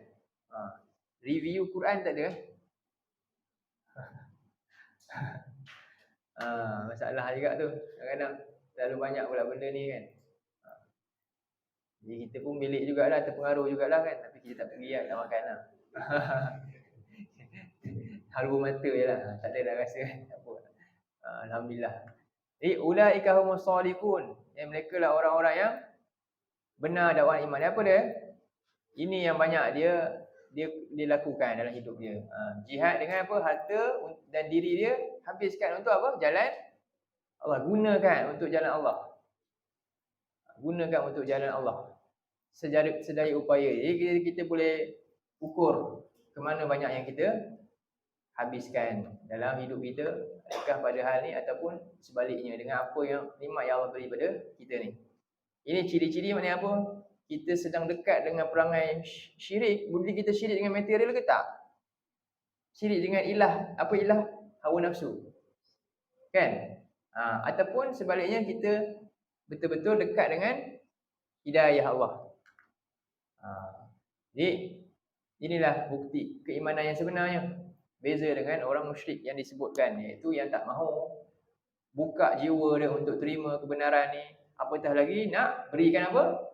Review Quran tak ada. Masalah juga tu. Kadang-kadang terlalu banyak pula benda ni kan. Jadi kita pun milik jugalah, terpengaruh jugalah kan, tapi kita tak pergi nak makan lah. Haru mata je lah, tak ada dah rasa kan. Tak apa. Alhamdulillah. Jadi ulaika humus shadiqun, mereka lah orang-orang yang benar dakwah iman. Apa dia? Ini yang banyak dia lakukan dalam hidup dia. Jihad dengan apa? Harta dan diri dia habiskan untuk apa? Jalan Allah. Gunakan untuk jalan Allah. Gunakan untuk jalan Allah sedaya upaya. Jadi kita boleh ukur ke mana banyak yang kita habiskan dalam hidup kita, adakah pada hal ni ataupun sebaliknya dengan apa yang nikmat yang Allah beri pada kita ni. Ini ciri-ciri maknanya apa? Kita sedang dekat dengan perangai syirik. Boleh kita syirik dengan material ke tak? syirik dengan ilah. Apa ilah? Hawa nafsu. Kan? Ataupun sebaliknya kita betul-betul dekat dengan hidayah Allah. Jadi inilah bukti keimanan yang sebenarnya. Beza dengan orang musyrik yang disebutkan, iaitu yang tak mahu buka jiwa dia untuk terima kebenaran ni. Apatah lagi nak berikan apa?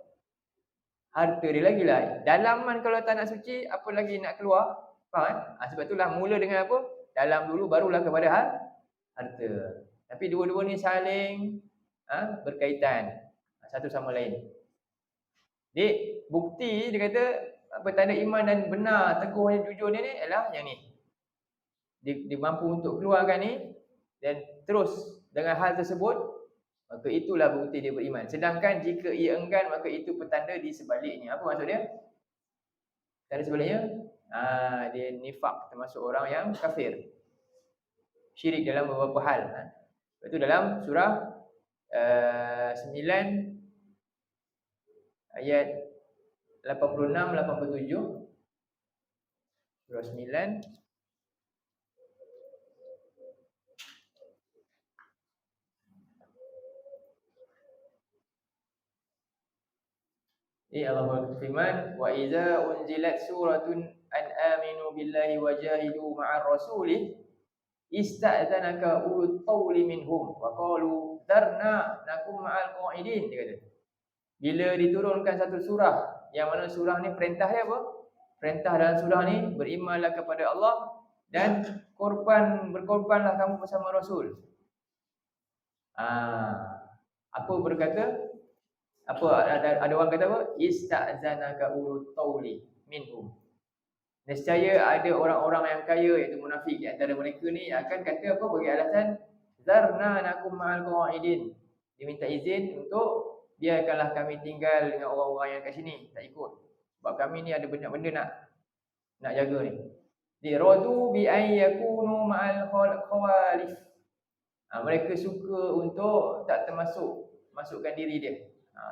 Harta dia lagi lah. Dalaman kalau tak nak suci, apa lagi nak keluar? Faham? Sebab itulah mula dengan apa? Dalam dulu barulah kepada harta. Tapi dua-dua ni saling berkaitan satu sama lain. Jadi bukti dia kata apa tanda iman dan benar teguh dan jujur ni ialah yang ni. Dia mampu untuk keluarkan ni dan terus dengan hal tersebut, maka itulah bukti dia beriman. Sedangkan jika ia enggan, maka itu petanda di sebaliknya. Apa maksud dia? Tanda sebaliknya, dia nifak, termasuk orang yang kafir. Syirik dalam beberapa hal. Itu dalam surah 9 ayat 86-87. Surah 9 Allah berfirman, wa idza unzilat suratun an aminu billahi wa jahidu ma'ar rasulih ista'dzanaka ulul qawli minhum wa qalu darna nakum ma'al qa'idin. Dia kata, bila diturunkan satu surah, yang mana surah ni perintah dia apa? Perintah dalam surah ni, berimanlah kepada Allah dan berkorbanlah kamu bersama Rasul. Apa berkata? Ada orang kata apa? Ista'zanaka ulul qawli minhum. Nescaya ada orang-orang yang kaya, iaitu munafik di antara mereka ni akan kata apa? Bagi alasan zarna nakum ma'al qa'idin. Dia minta izin untuk biarkanlah kami tinggal dengan orang-orang yang kat sini, tak ikut. Sebab kami ni ada benda-benda nak jaga ni. Diradu bi an yakunu ma'al khawalif. Mereka suka untuk tak masukkan diri dia.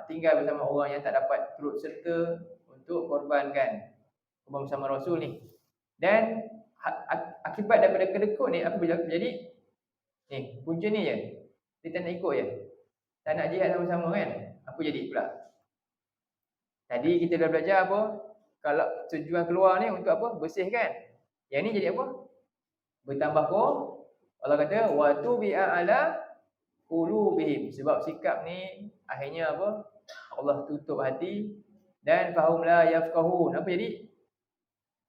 Tinggal bersama orang yang tak dapat turut serta untuk korban bersama Rasul ni. Dan akibat daripada kedekut ni, apa bila terjadi? Ni, punca ni je. Dia tak nak ikut je. Tak nak jihad sama-sama kan? Apa jadi pula? Tadi kita dah belajar apa? Kalau tujuan keluar ni untuk apa? Bersihkan. Yang ni jadi apa? Bertambah kau. Allah kata wa tubi'a ala qulubihim. Sebab sikap ni akhirnya apa? Allah tutup hati dan fahum la yafqahun. Apa jadi?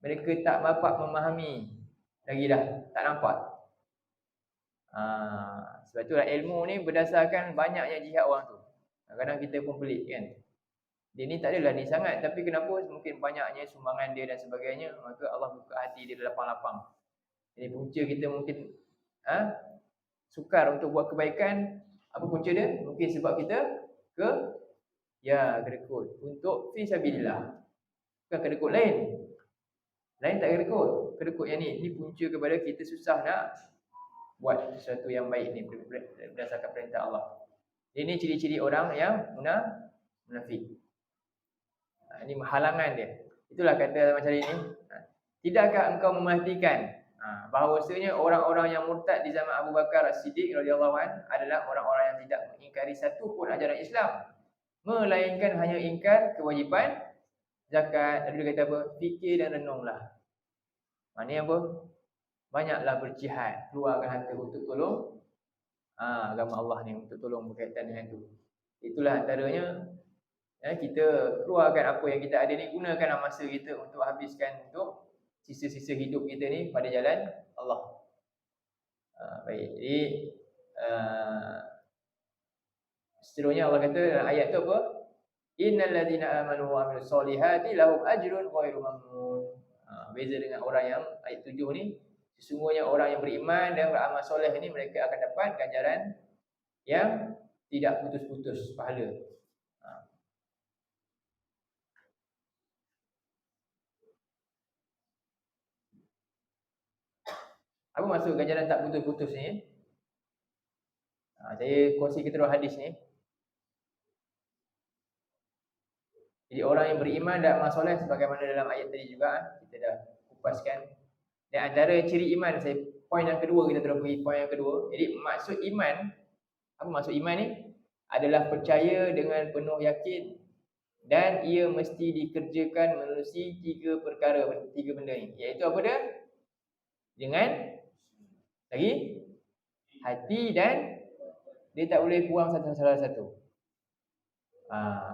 Mereka tak dapat memahami lagi dah, tak nampak. Sebab itulah ilmu ni berdasarkan banyaknya jihad orang tu. Kadang-kadang kita pun pelik kan. Dia ni tak adalah ni sangat, tapi kenapa mungkin banyaknya sumbangan dia dan sebagainya, maka Allah buka hati dia lapang-lapang. Jadi punca kita mungkin sukar untuk buat kebaikan. Apa punca dia? Mungkin sebab kita kedekut untuk fi sabilillah. Bukan kedekut lain. Lain tak kedekut. Kedekut yang ni punca kepada kita susah nak buat sesuatu yang baik ni berdasarkan perintah Allah. Ini ciri-ciri orang yang munafik. Ini halangan dia. Itulah kata macam ini. Tidakkah engkau memerhatikan bahawasanya orang-orang yang murtad di zaman Abu Bakar As-Siddiq radhiyallahu anhu adalah orang-orang yang tidak mengingkari satu pun ajaran Islam, melainkan hanya ingkar kewajipan zakat. Lalu dia kata apa? Fikir dan renunglah. Maknanya apa? Banyaklah berjihad, keluarkan harta untuk tolong agama Allah ni, untuk tolong berkaitan dengan itu. Itulah antaranya kita keluarkan apa yang kita ada ni, gunakanlah masa kita untuk habiskan untuk sisa-sisa hidup kita ni pada jalan Allah. Baik, jadi seterusnya Allah kata dalam ayat tu apa? Innal ladzina amanu wa amilus solihati lahum ajrun ghairu mamnun. Beza dengan orang yang ayat 7 ni, sesungguhnya orang yang beriman dan beramal soleh ni mereka akan dapat ganjaran yang tidak putus-putus pahala. Apa maksud ganjaran tak putus-putus ni? Saya kongsi kita dua hadis ni. Jadi orang yang beriman dan amal soleh sebagaimana dalam ayat tadi juga kita dah kupaskan, Dan antara ciri iman, poin yang kedua, kita terus pergi poin yang kedua. Jadi maksud iman, apa maksud iman ni? Adalah percaya dengan penuh yakin dan ia mesti dikerjakan melalui tiga benda ni. Iaitu apa dia? Dengan lagi hati, dan dia tak boleh kurang salah satu.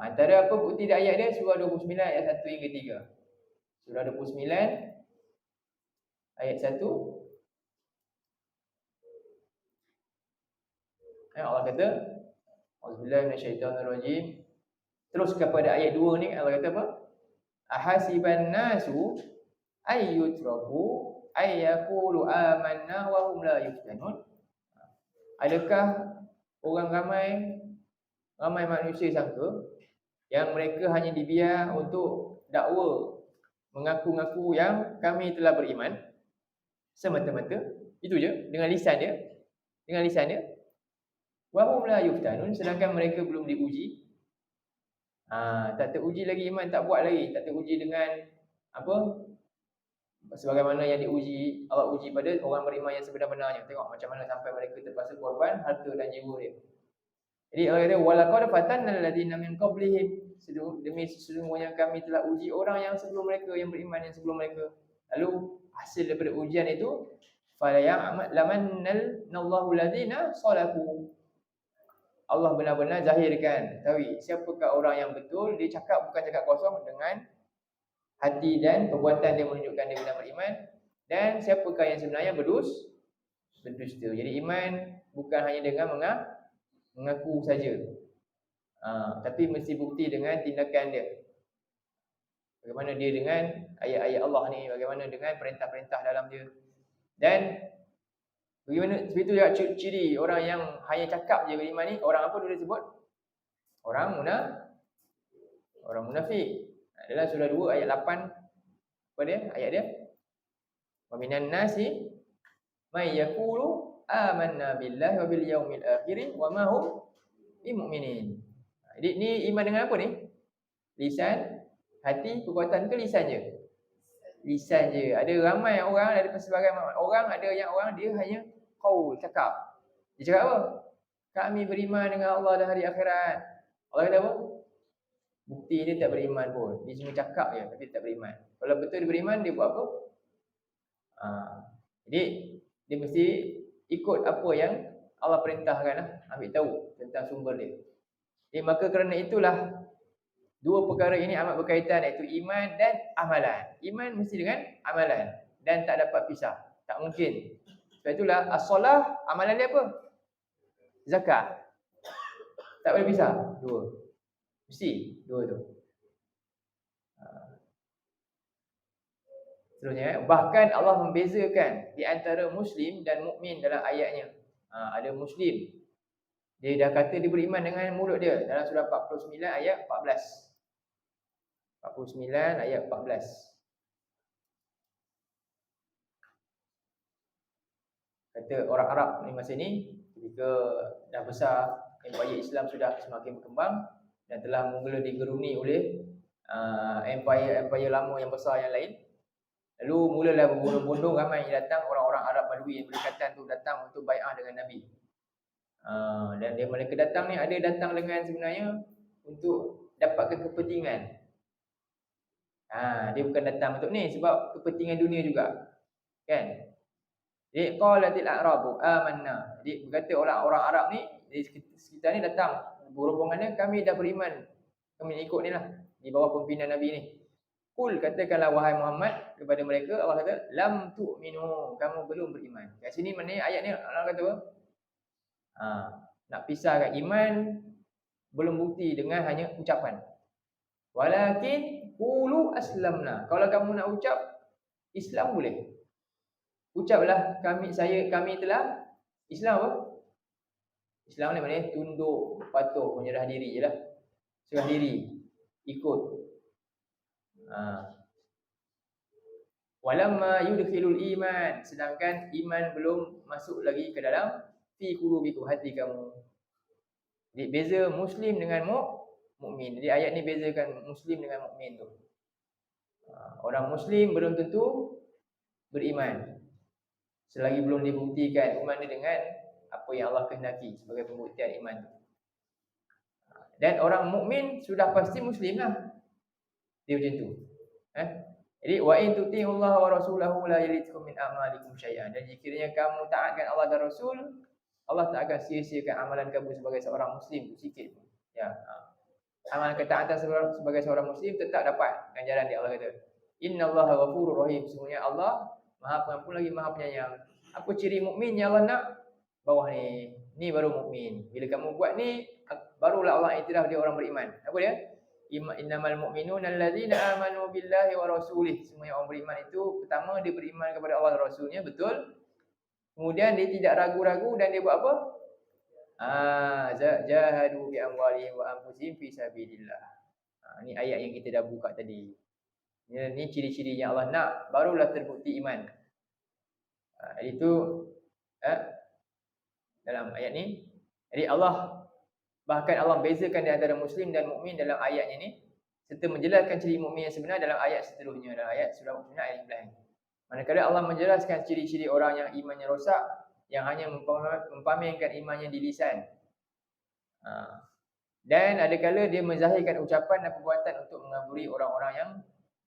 Antara apa bukti di ayat dia? Surah 29 ayat 1 hingga 3. Surah 29 ayat 1. Allah kata, Auzubillahi minasyaitonirrajim. Terus kepada ayat 2 ni, Allah kata apa? Ahasiban nasu ayyutraku ayyaqulu amanna wa hum la yuftanun. Adakah orang ramai manusia sangka yang mereka hanya dibiar untuk dakwa, mengaku-ngaku yang kami telah beriman semata-mata, itu je, dengan lisan dia, wa hum la yuftanun, sedangkan mereka belum diuji. Tak teruji lagi iman, tak buat lagi, tak teruji dengan apa? Sebagaimana yang diuji, Allah uji pada orang beriman yang sebenar-benarnya. Tengok macam mana sampai mereka terpaksa korban harta dan jiwa dia. Jadi Allah kata, walaqad fatannal ladzina min qablihim, demi sesungguhnya kami telah uji orang yang sebelum mereka, yang beriman yang sebelum mereka. Lalu hasil daripada ujian itu, fala ya'lamannallahu ladzina shalaku. Allah benar-benar zahirkan, tahu siapakah orang yang betul. Dia cakap bukan cakap kosong, dengan hati dan perbuatan dia menunjukkan dia benar beriman. Dan siapakah yang sebenarnya berdusta. Jadi iman bukan hanya dengan mengaku saja, tapi mesti bukti dengan tindakan dia. Bagaimana dia dengan ayat-ayat Allah ni, bagaimana dengan perintah-perintah dalam dia. Dan bagaimana, seperti itu juga ciri orang yang hanya cakap je beriman ni. Orang apa dulu disebut? Orang munafik. Dalam surah 2 ayat 8, apa dia? Ayat dia, wa minan nasi may yaqulu amanna billahi wa bil yaumil akhir wa ma hum bimumin. Jadi ni iman dengan apa ni? Lisan, hati, perbuatan ke lisan je? Lisan je. Ada ramai orang, dari pelbagai orang, ada yang orang dia hanya qaul, cakap. Dia cakap apa? Kami beriman dengan Allah dan hari akhirat. Allah kata apa? Bukti dia tak beriman pun. Dia cuma cakap je tapi tak beriman. Kalau betul dia beriman, dia buat apa? Jadi dia mesti ikut apa yang Allah perintahkan lah. Ambil tahu tentang sumber dia. Jadi maka kerana itulah dua perkara ini amat berkaitan, iaitu iman dan amalan. Iman mesti dengan amalan dan tak dapat pisah. Tak mungkin. Sebab itulah as-solah, amalan dia apa? Zakat. Tak boleh pisah. Dua. Mesti dua tu. Seterusnya, bahkan Allah membezakan di antara muslim dan mukmin dalam ayatnya. Ada muslim, dia dah kata dia beriman dengan mulut dia dalam surah 49 ayat 14. 49 ayat 14. Kata orang Arab ni masa ni, ketika dah besar, empayar Islam sudah semakin berkembang dan telah mula digeruni oleh empayar lama yang besar yang lain. Lalu mulalah berbondong-bondong ramai yang datang, orang-orang Arab Badui yang berdekatan tu datang untuk bai'ah dengan Nabi. Dan mereka datang ni, ada datang dengan sebenarnya untuk dapatkan kepentingan. Dia bukan datang untuk ni sebab kepentingan dunia juga. Kan? Jadi qalatil a'rabu amanna. Jadi berkata orang-orang Arab ni di sekitar ni datang berhubungannya, kami dah beriman. Kami ikut ni lah di bawah pimpinan Nabi ni. Kul, katakanlah wahai Muhammad kepada mereka, Allah kata lam tu'minu, kamu belum beriman. Kat sini maknanya ayat ni Allah kata apa? Nak pisahkan iman belum bukti dengan hanya ucapan. Walakin qulu aslamna. Kalau kamu nak ucap Islam boleh. Ucaplah kami telah Islam apa? Islam ni maknanya tunduk, patuh, menyerah diri je lah. Serah diri, ikut. Walamma yudkhilul iman, sedangkan iman belum masuk lagi ke dalam fi qulubikum, hati kamu. Jadi beza muslim dengan mukmin. Jadi ayat ni bezakan muslim dengan mukmin tu. Orang muslim belum tentu beriman. Selagi belum dibuktikan iman dia dengan apa yang Allah kehendaki sebagai pembuktian iman tu. Dan orang mukmin sudah pasti muslim lah. Dia macam tu. Jadi wa in tuti'u Allah wa rasulahu la yalitkum min a'malikum syai'an. Dan jika kamu taatkan Allah dan Rasul, Allah tak akan sia-siakan amalan kamu sebagai seorang muslim sikit pun. Ya. Amalan ketaatan sebagai seorang muslim tetap dapat ganjaran dia. Allah kata, innallaha ghafurur rahim. Sesungguhnya Allah Maha Pengampun lagi Maha Penyayang. Apa ciri mukmin yang Allah nak? Bawah ni. Ni baru mukmin. Bila kamu buat ni, barulah Allah iktiraf dia orang beriman. Apa dia? Innamal mu'minuna allazina amanu billahi wa rasulih. Semuanya orang beriman itu pertama dia beriman kepada Allah dan Rasulnya, betul. Kemudian dia tidak ragu-ragu dan dia buat apa? Jahadu bi amwalihim wa anfusihim fi sabilillah. Ni ayat yang kita dah buka tadi. Ni ciri-ciri yang Allah nak, barulah terbukti iman. Itu dalam ayat ni. Jadi bahkan Allah bezakan di antara muslim dan mukmin dalam ayatnya ni, serta menjelaskan ciri mukmin yang sebenar dalam ayat seterusnya, dalam ayat surah Mukminun ayat 11. Manakala Allah menjelaskan ciri-ciri orang yang imannya rosak, yang hanya mempamerkan imannya di lisan. Dan adakala dia menzahirkan ucapan dan perbuatan untuk mengaburi orang-orang yang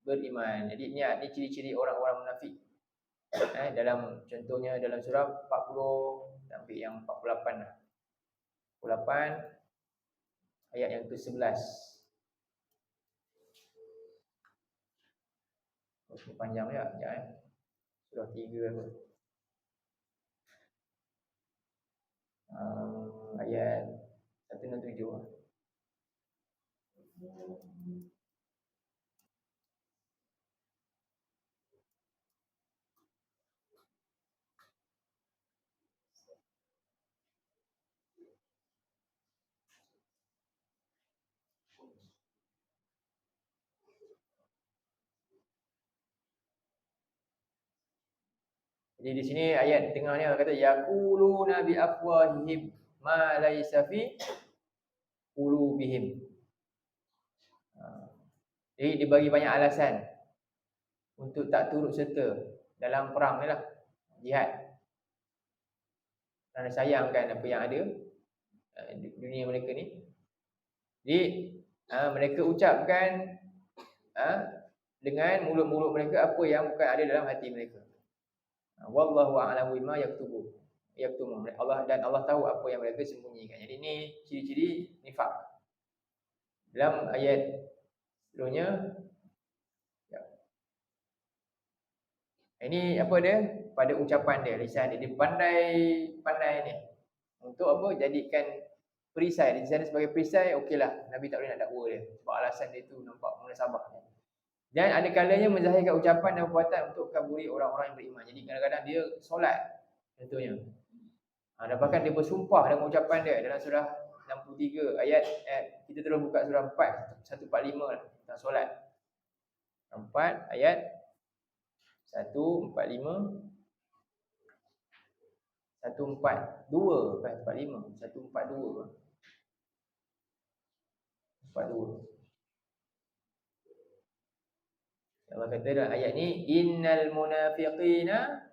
beriman. Jadi ni ciri-ciri orang-orang munafik. Dalam contohnya dalam surah 40 sampai yang 48 lah. 48 ayat yang ke-11. Ini panjang ya, sekejap surah 3 kot. Ayat 167. Jadi di sini ayat tengahnya kata yaquluna bi afwahihim ma laysa fi qulubihim. Jadi dia bagi banyak alasan untuk tak turut serta dalam perang ni lah, jihad. Kerana sayangkan apa yang ada di dunia mereka ni. Jadi mereka ucapkan dengan mulut-mulut mereka apa yang bukan ada dalam hati mereka. Wallahu a'lamu bima yaktumun. Allah tahu apa yang mereka sembunyikan. Jadi ini ciri-ciri nifak. Dalam ayat seterusnya, ini apa dia? Pada ucapan dia, lisan dia pandai ni. Untuk apa? Jadikan perisai. Di sana sebagai perisai, okeylah. Nabi tak boleh nak dakwa dia. Sebab alasan dia tu nampak munasabah. Dan ada kalanya menzahirkan ucapan dan perbuatan untuk kaburi orang-orang yang beriman. Jadi kadang-kadang dia solat, contohnya. Dan bahkan dia bersumpah dengan ucapan dia dalam surah 63 ayat kita terus buka surah 4 145 lah, tentang solat. 4 ayat 145 142 bukan 45 142 42. Allah kata dalam ayat ni, innal munafiqina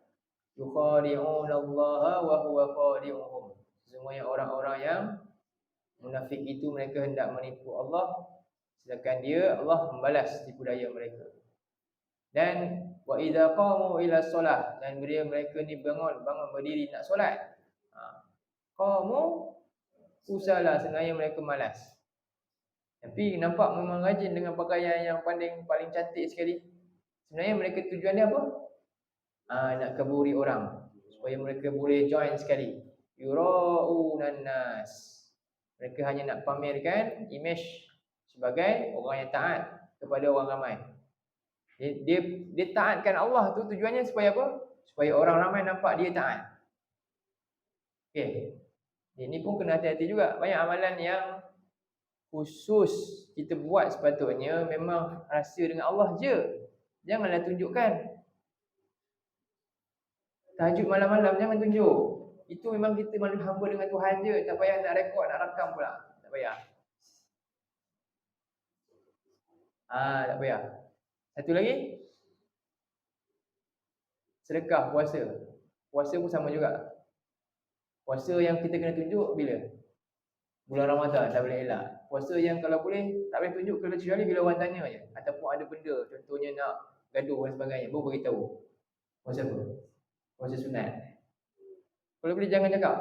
yukhadi'una Allah wa huwa khadi'uhum. Semuanya orang-orang yang munafik itu mereka hendak menipu Allah, sedangkan Allah membalas tipu daya mereka. Dan wa idza qamu ila solah, dan bila mereka ni bangun berdiri nak solat, qamu usala, sebenarnya mereka malas. Tapi nampak memang rajin dengan pakaian yang paling cantik sekali. Sebenarnya mereka tujuannya apa? Nak kaburi orang, supaya mereka boleh join sekali. Yura'unan nas. Mereka hanya nak pamerkan image sebagai orang yang taat kepada orang ramai. Dia taatkan Allah tu tujuannya supaya apa? Supaya orang ramai nampak dia taat. Okey. Ini pun kena hati-hati juga. Banyak amalan yang khusus kita buat sepatutnya memang rahsia dengan Allah je. Janganlah tunjukkan. Tahajud malam-malam jangan tunjuk. Itu memang kita malu hamba dengan Tuhan je. Tak payah nak rekod, nak rakam pula. Tak payah. Tak payah. Satu lagi. sedekah, puasa. Puasa pun sama juga. Puasa yang kita kena tunjuk bila? Bulan Ramadan, tak boleh elak. Puasa yang kalau boleh tak boleh tunjuk kecuali bila orang tanya je, ataupun ada benda contohnya nak gaduh dan sebagainya, baru beritahu. Puasa apa? Puasa sunat. Kalau boleh jangan cakap.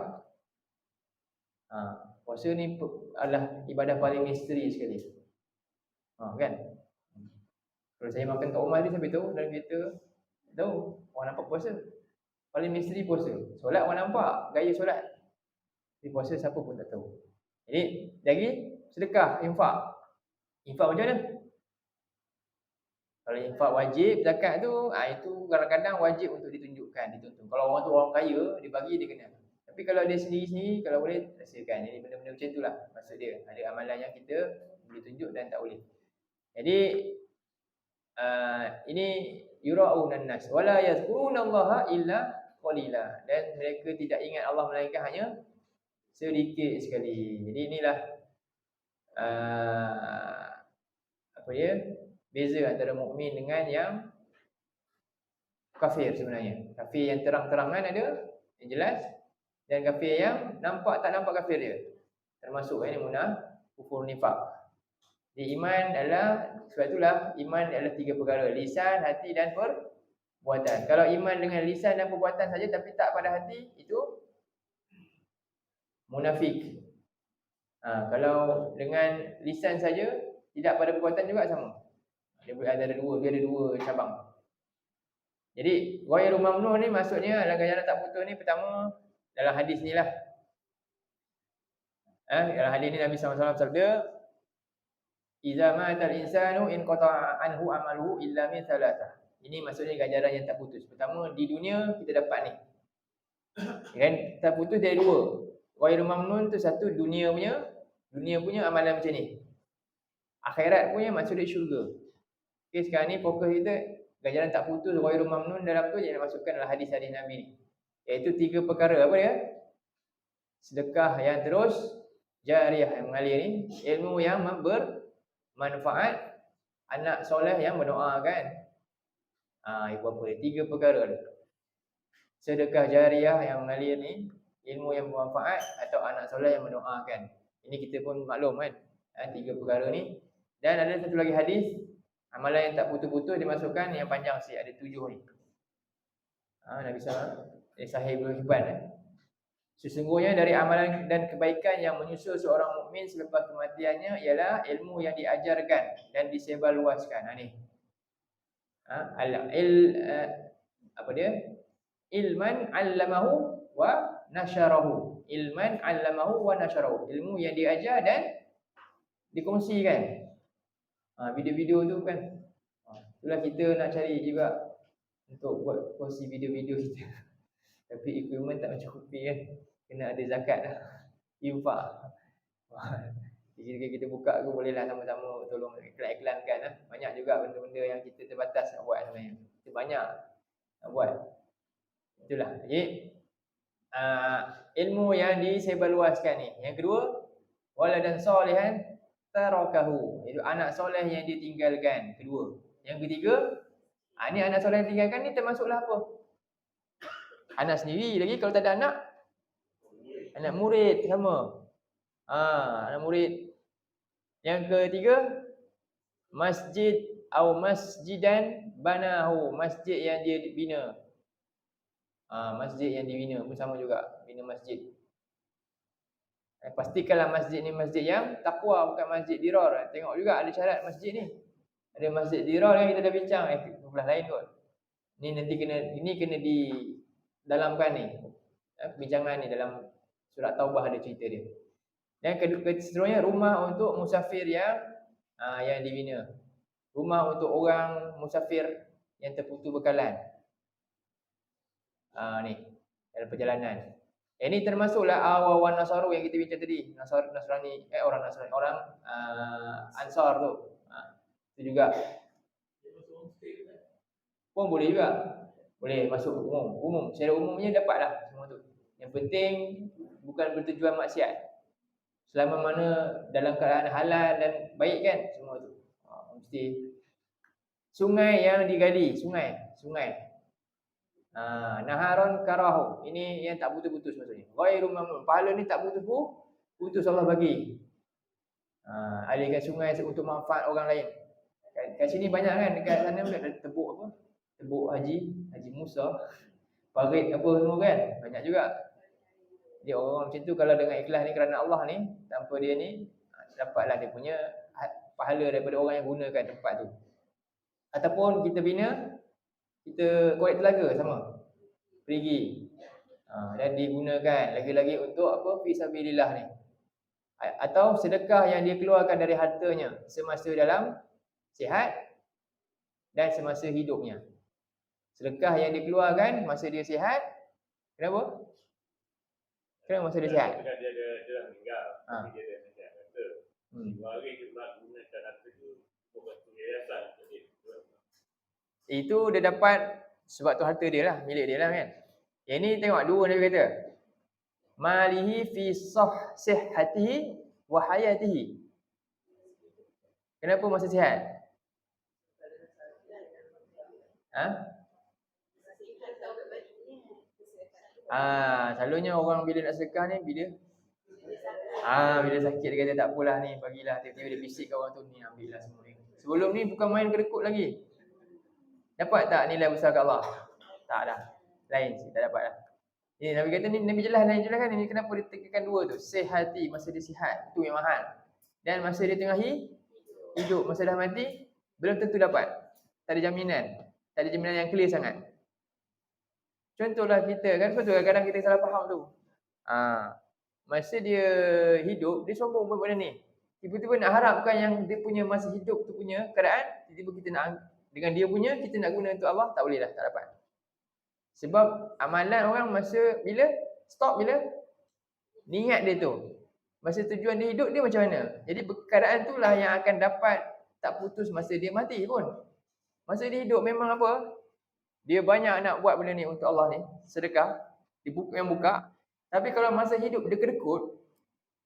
Puasa ni adalah ibadah paling misteri sekali. Kan? Kalau saya makan kat rumah ni sampai tahu dalam kereta, tahu orang nampak puasa. Paling misteri puasa. Solat orang nampak, gaya solat. Tapi puasa siapa pun tak tahu. Jadi, lagi sedekah, infak. Infak macam mana? Kalau infak wajib, zakat tu, itu kadang-kadang wajib untuk ditunjukkan, dituntun. Kalau orang tu orang kaya, dia bagi, dia kena. Tapi kalau dia sendiri-sendiri, kalau boleh, rahsiakan. Jadi benda-benda macam itulah maksud dia. Ada amalan yang kita boleh tunjuk dan tak boleh. Jadi, ini yura'unan nas wala yazkurunallaha illa qalila, dan mereka tidak ingat Allah melainkan hanya sedikit sekali. Jadi inilah beza antara mukmin dengan yang kafir sebenarnya. Kafir yang terang-terangan ada, yang jelas, dan kafir yang nampak tak nampak kafir dia. Termasuk ini kufur nifaq. Di iman adalah, sebab itulah iman adalah 3 perkara, lisan, hati dan perbuatan. Kalau iman dengan lisan dan perbuatan saja tapi tak pada hati, itu munafik. Kalau dengan lisan saja tidak pada perbuatan juga sama. Dia ada dua cabang. Jadi ghairu mamnun ni maksudnya dalam ganjaran tak putus ni, pertama dalam hadis ni lah. Dalam hadis ni Nabi SAW bersabda, "Idza matal insanu in qata'a anhu amaluhu illa min thalathah." Ini maksudnya ganjaran yang tak putus. Pertama, di dunia kita dapat ni. Kan tak putus dari 2. Ghairu mamnun tu satu, dunia punya amalan macam ni. Akhirat punya maksud dia syurga. Okey, sekarang ni fokus kita ganjaran tak putus ghairu mamnun dalam tu yang dimasukkan dalam hadis-hadis Nabi ni. Iaitu 3 perkara. Apa dia? Sedekah yang terus jariah yang mengalir ni, ilmu yang bermanfaat, anak soleh yang mendoakan. Itu apa dia? 3 perkara dia. Sedekah jariah yang mengalir ni, ilmu yang bermanfaat, atau anak soleh yang mendoakan. Ini kita pun maklum kan, 3 perkara ni. Dan ada satu lagi hadis, amalan yang tak putus-putus dimasukkan yang panjang sikit, ada 7 ni. Nabi SAW, Sahih Ibn Hibban. Sesungguhnya dari amalan dan kebaikan yang menyusul seorang mukmin selepas kematiannya ialah ilmu yang diajarkan dan disebarluaskan. Ni. Ilman 'allamahu wa nasyarahu. Ilman 'allamahu wa nasyarahu. Ilmu yang diajar dan dikongsikan. Video-video tu kan. Itulah kita nak cari juga untuk buat kongsi video-video kita. Tapi equipment tak mencukupi kan. Kena ada zakat lah. Infak. Jika kita buka ke bolehlah sama-sama tolong iklan-iklankan lah. Banyak juga benda-benda yang kita terbatas nak buat sebenarnya. Kita banyak nak buat. Itulah. Jadi ilmu yang disebarluaskan ni. Yang kedua, waladan salihan tarakahu. Itu anak soleh yang ditinggalkan. Kedua. Yang ketiga, ni anak soleh yang ditinggalkan ni termasuklah apa? Anak sendiri lagi, kalau tak ada anak, anak murid sama. Anak murid. Yang ketiga, masjid atau masjidan banahu, masjid yang dia bina. Masjid yang dibina pun sama juga, bina masjid. Pastikanlah masjid ni masjid yang takwa, bukan masjid dirar. Tengok juga ada syarat masjid ni. Ada masjid dirar yang kita dah bincang, sebelah lain kot. Ni nanti kena di dalamkan ni. Perbincangan ni dalam surat Taubah ada cerita dia. Dan seterusnya rumah untuk musafir yang dibina. Rumah untuk orang musafir yang terputus bekalan. Ni dalam perjalanan. Ini termasuklah awawan Nasaru yang kita bincang tadi. Nasrani, orang Nasrani, orang Ansar tu. Itu juga. Pun boleh juga. Boleh masuk umum. Secara umumnya dapatlah semua tu. Yang penting bukan bertujuan maksiat. Selama mana dalam keadaan halal dan baik kan semua tu. Mesti sungai yang digali, sungai. Naharon karahu. Ini yang tak putus-putus maksudnya. Ghairu mamnun. Pahala ni tak putus Allah bagi. Alirkan sungai untuk manfaat orang lain. Kat sini banyak kan, dekat sana pun ada tebuk apa? Tebuk Haji Musa. Parit apa semua kan? Banyak juga. Dia orang macam tu kalau dengan ikhlas ni kerana Allah ni, tanpa dia ni, dapatlah dia punya pahala daripada orang yang gunakan tempat tu. Ataupun kita bina, kita korek telaga sama. Perigi. Dan digunakan lagi-lagi untuk apa? Fisabilillah ni. Atau sedekah yang dia keluarkan dari hartanya semasa dalam sihat dan semasa hidupnya. Sedekah yang dikeluarkan masa dia sihat, kenapa? Kenapa masa dia sihat? Dia dah meninggal. Dia dah sihat. Hari dia nak gunakan harta tu buat yayasan. Itu dia dapat sebab tu harta dia lah, milik dia lah kan. Yang ni tengok dua Nabi kata. Malihi fi sihhatihi wa hayatihi. Kenapa masa sihat? Selalunya orang bila nak sedekah ni bila sakit dia kata tak apalah ni, bagilah, tiba-tiba dia bisik kat orang tu ni, ambillah semua ni. Sebelum ni bukan main kedekut lagi. Dapat tak nilai besar kat Allah? Tak dah. Lain sih, tak dapat dah. Ini Nabi kata ni, Nabi jelaskan ni kenapa dia tekankan dua tu. Sihati, masa dia sihat, tu yang mahal. Dan masa dia tengah hidup, masa dah mati, belum tentu dapat. Tak ada jaminan. Tak ada jaminan yang clear sangat. Contohlah kita kan, betul kadang-kadang kita salah faham tu. Masa dia hidup, dia sombong buat benda ni. Tiba-tiba nak harapkan yang dia punya masa hidup tu punya keadaan, tiba-tiba kita nak dengan dia punya, kita nak guna untuk Allah, tak boleh dah, tak dapat. Sebab amalan orang masa bila stop, bila niat dia tu. Masa tujuan dia hidup dia macam mana. Jadi keadaan itulah yang akan dapat tak putus masa dia mati pun. Masa dia hidup memang apa? Dia banyak nak buat benda ni untuk Allah ni, sedekah, yang buka. Tapi kalau masa hidup dia kedekut,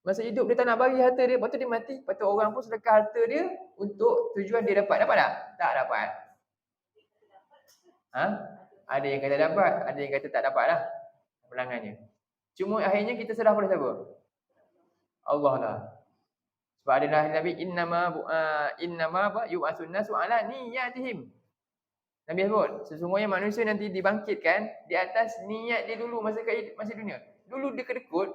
masa hidup dia tak nak bagi harta dia, lepas tu dia mati, lepas tu orang pun sedekah harta dia untuk tujuan dia dapat. Dapat tak? Tak dapat. Ada yang kata dapat, ada yang kata tak dapat lah pelangannya. Cuma akhirnya kita serah pada siapa? Allah lah. Sebab ada Nabi innama yu'asun nasu ala niyatihim. Nabi sebut, sesungguhnya manusia nanti dibangkitkan di atas niat dia dulu masa dunia. Dulu dia kedekut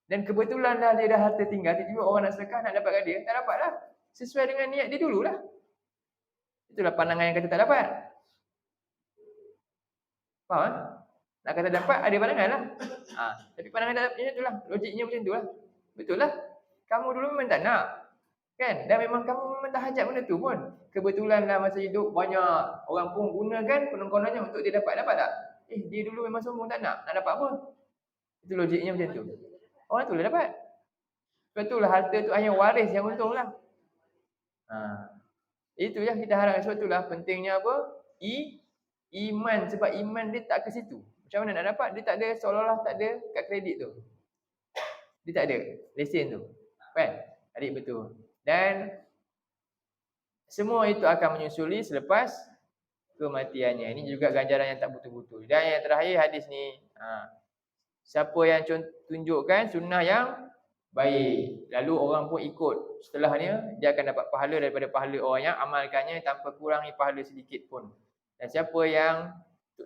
dan kebetulan dah dia dah harta tinggal, tiba-tiba orang nak sedekah nak dapat kat dia, tak dapat lah. Sesuai dengan niat dia dululah. Itulah pandangan yang kata tak dapat. Faham? Nak kata dapat, ada pandangan lah. Tapi pandangan tak dapat, itulah. Logiknya macam tu lah. Betul lah. Kamu dulu memang tak nak. Kan? Dan memang kamu memang tak hajat benda tu pun. Kebetulan lah masa hidup banyak orang pun gunakan konon-kononnya untuk dia dapat tak? Dia dulu memang sombong tak nak dapat apa? Itu logiknya macam tu. Orang tu lah dapat. Sebab itulah harta tu hanya waris yang untung lah. Itu yang kita harapkan. Sebab itulah pentingnya apa? Iman. Sebab iman dia tak ke situ. Macam mana nak dapat? Dia tak ada, seolah-olah tak ada kad kredit tu. Dia tak ada lesen tu. Kan? Adik betul. Dan semua itu akan menyusuli selepas kematiannya. Ini juga ganjaran yang tak betul-betul. Dan yang terakhir hadis ni, siapa yang tunjukkan sunnah yang baik, lalu orang pun ikut setelahnya, dia akan dapat pahala daripada pahala orang yang amalkannya tanpa kurangi pahala sedikit pun. Dan siapa yang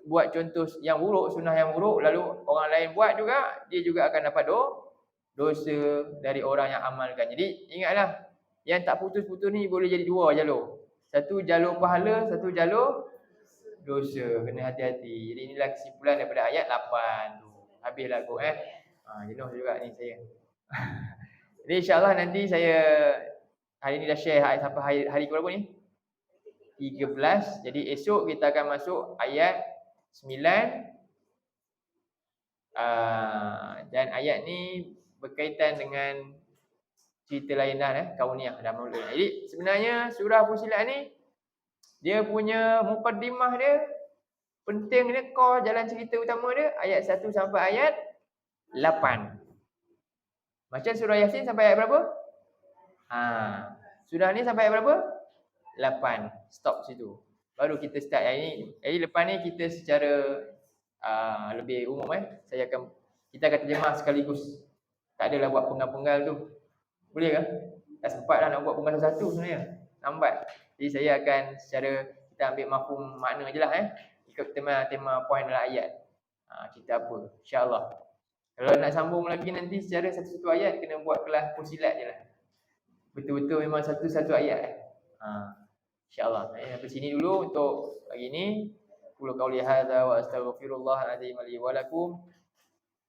buat contoh yang buruk, sunnah yang buruk, lalu orang lain buat juga, dia juga akan dapat dosa dari orang yang amalkan. Jadi ingatlah, yang tak putus-putus ni boleh jadi dua jalur. Satu jalur pahala, satu jalur dosa. Kena hati-hati. Jadi inilah kesimpulan daripada ayat 8 tu. Habislah kot jenuh juga ni saya. Jadi insyaAllah nanti saya hari ni dah share sampai hari ke berapa ni? 13. Jadi esok kita akan masuk ayat 9. Dan ayat ni berkaitan dengan cerita lain dah kauniyah dah mula. Jadi sebenarnya surah Fussilat ni dia punya mukaddimah dia penting dia, core jalan cerita utama dia ayat 1 sampai ayat 8. Macam surah Yasin sampai ayat berapa? Surah ni sampai ayat berapa? 8. Stop situ. Baru kita start ayat ni. Jadi lepas ni kita secara lebih umum kita akan terjemah sekaligus. Tak adalah buat penggal-penggal tu. Boleh ke? Tak sempat lah nak buat penggal satu sebenarnya. Lambat. Jadi saya akan secara kita ambil mafhum makna je lah ikut tema poin dalam ayat. Kita apa? InsyaAllah. Kalau nak sambung lagi nanti secara satu-satu ayat kena buat kelas Fusilat je lah. Betul-betul memang satu-satu ayat InsyaAllah. Sampai sini dulu untuk pagi ni. Qulu qawli hadza wa astaghfirullah azim li wa lakum.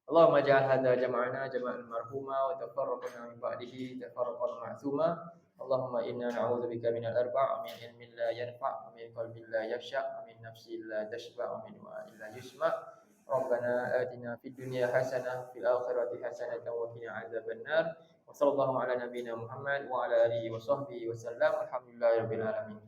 Allahumma ja'al hadza jam'ana jam'an marhuma wa tafarraqna min ba'dihi tafarraqan ma'suma. Allahumma inna na'udzubika minal arba' min ilmin la yanfa' min qalbin la yakhsha' min nafsin la tashba' min wa'in la yusma'. Rabbana atina fid dunya hasanah fil akhirati hasanatan wa qina adzabannar. Wa sallallahu ala nabiyyina Muhammad wa ala alihi wa sahbihi wa sallam. Alhamdulillahirabbil alamin.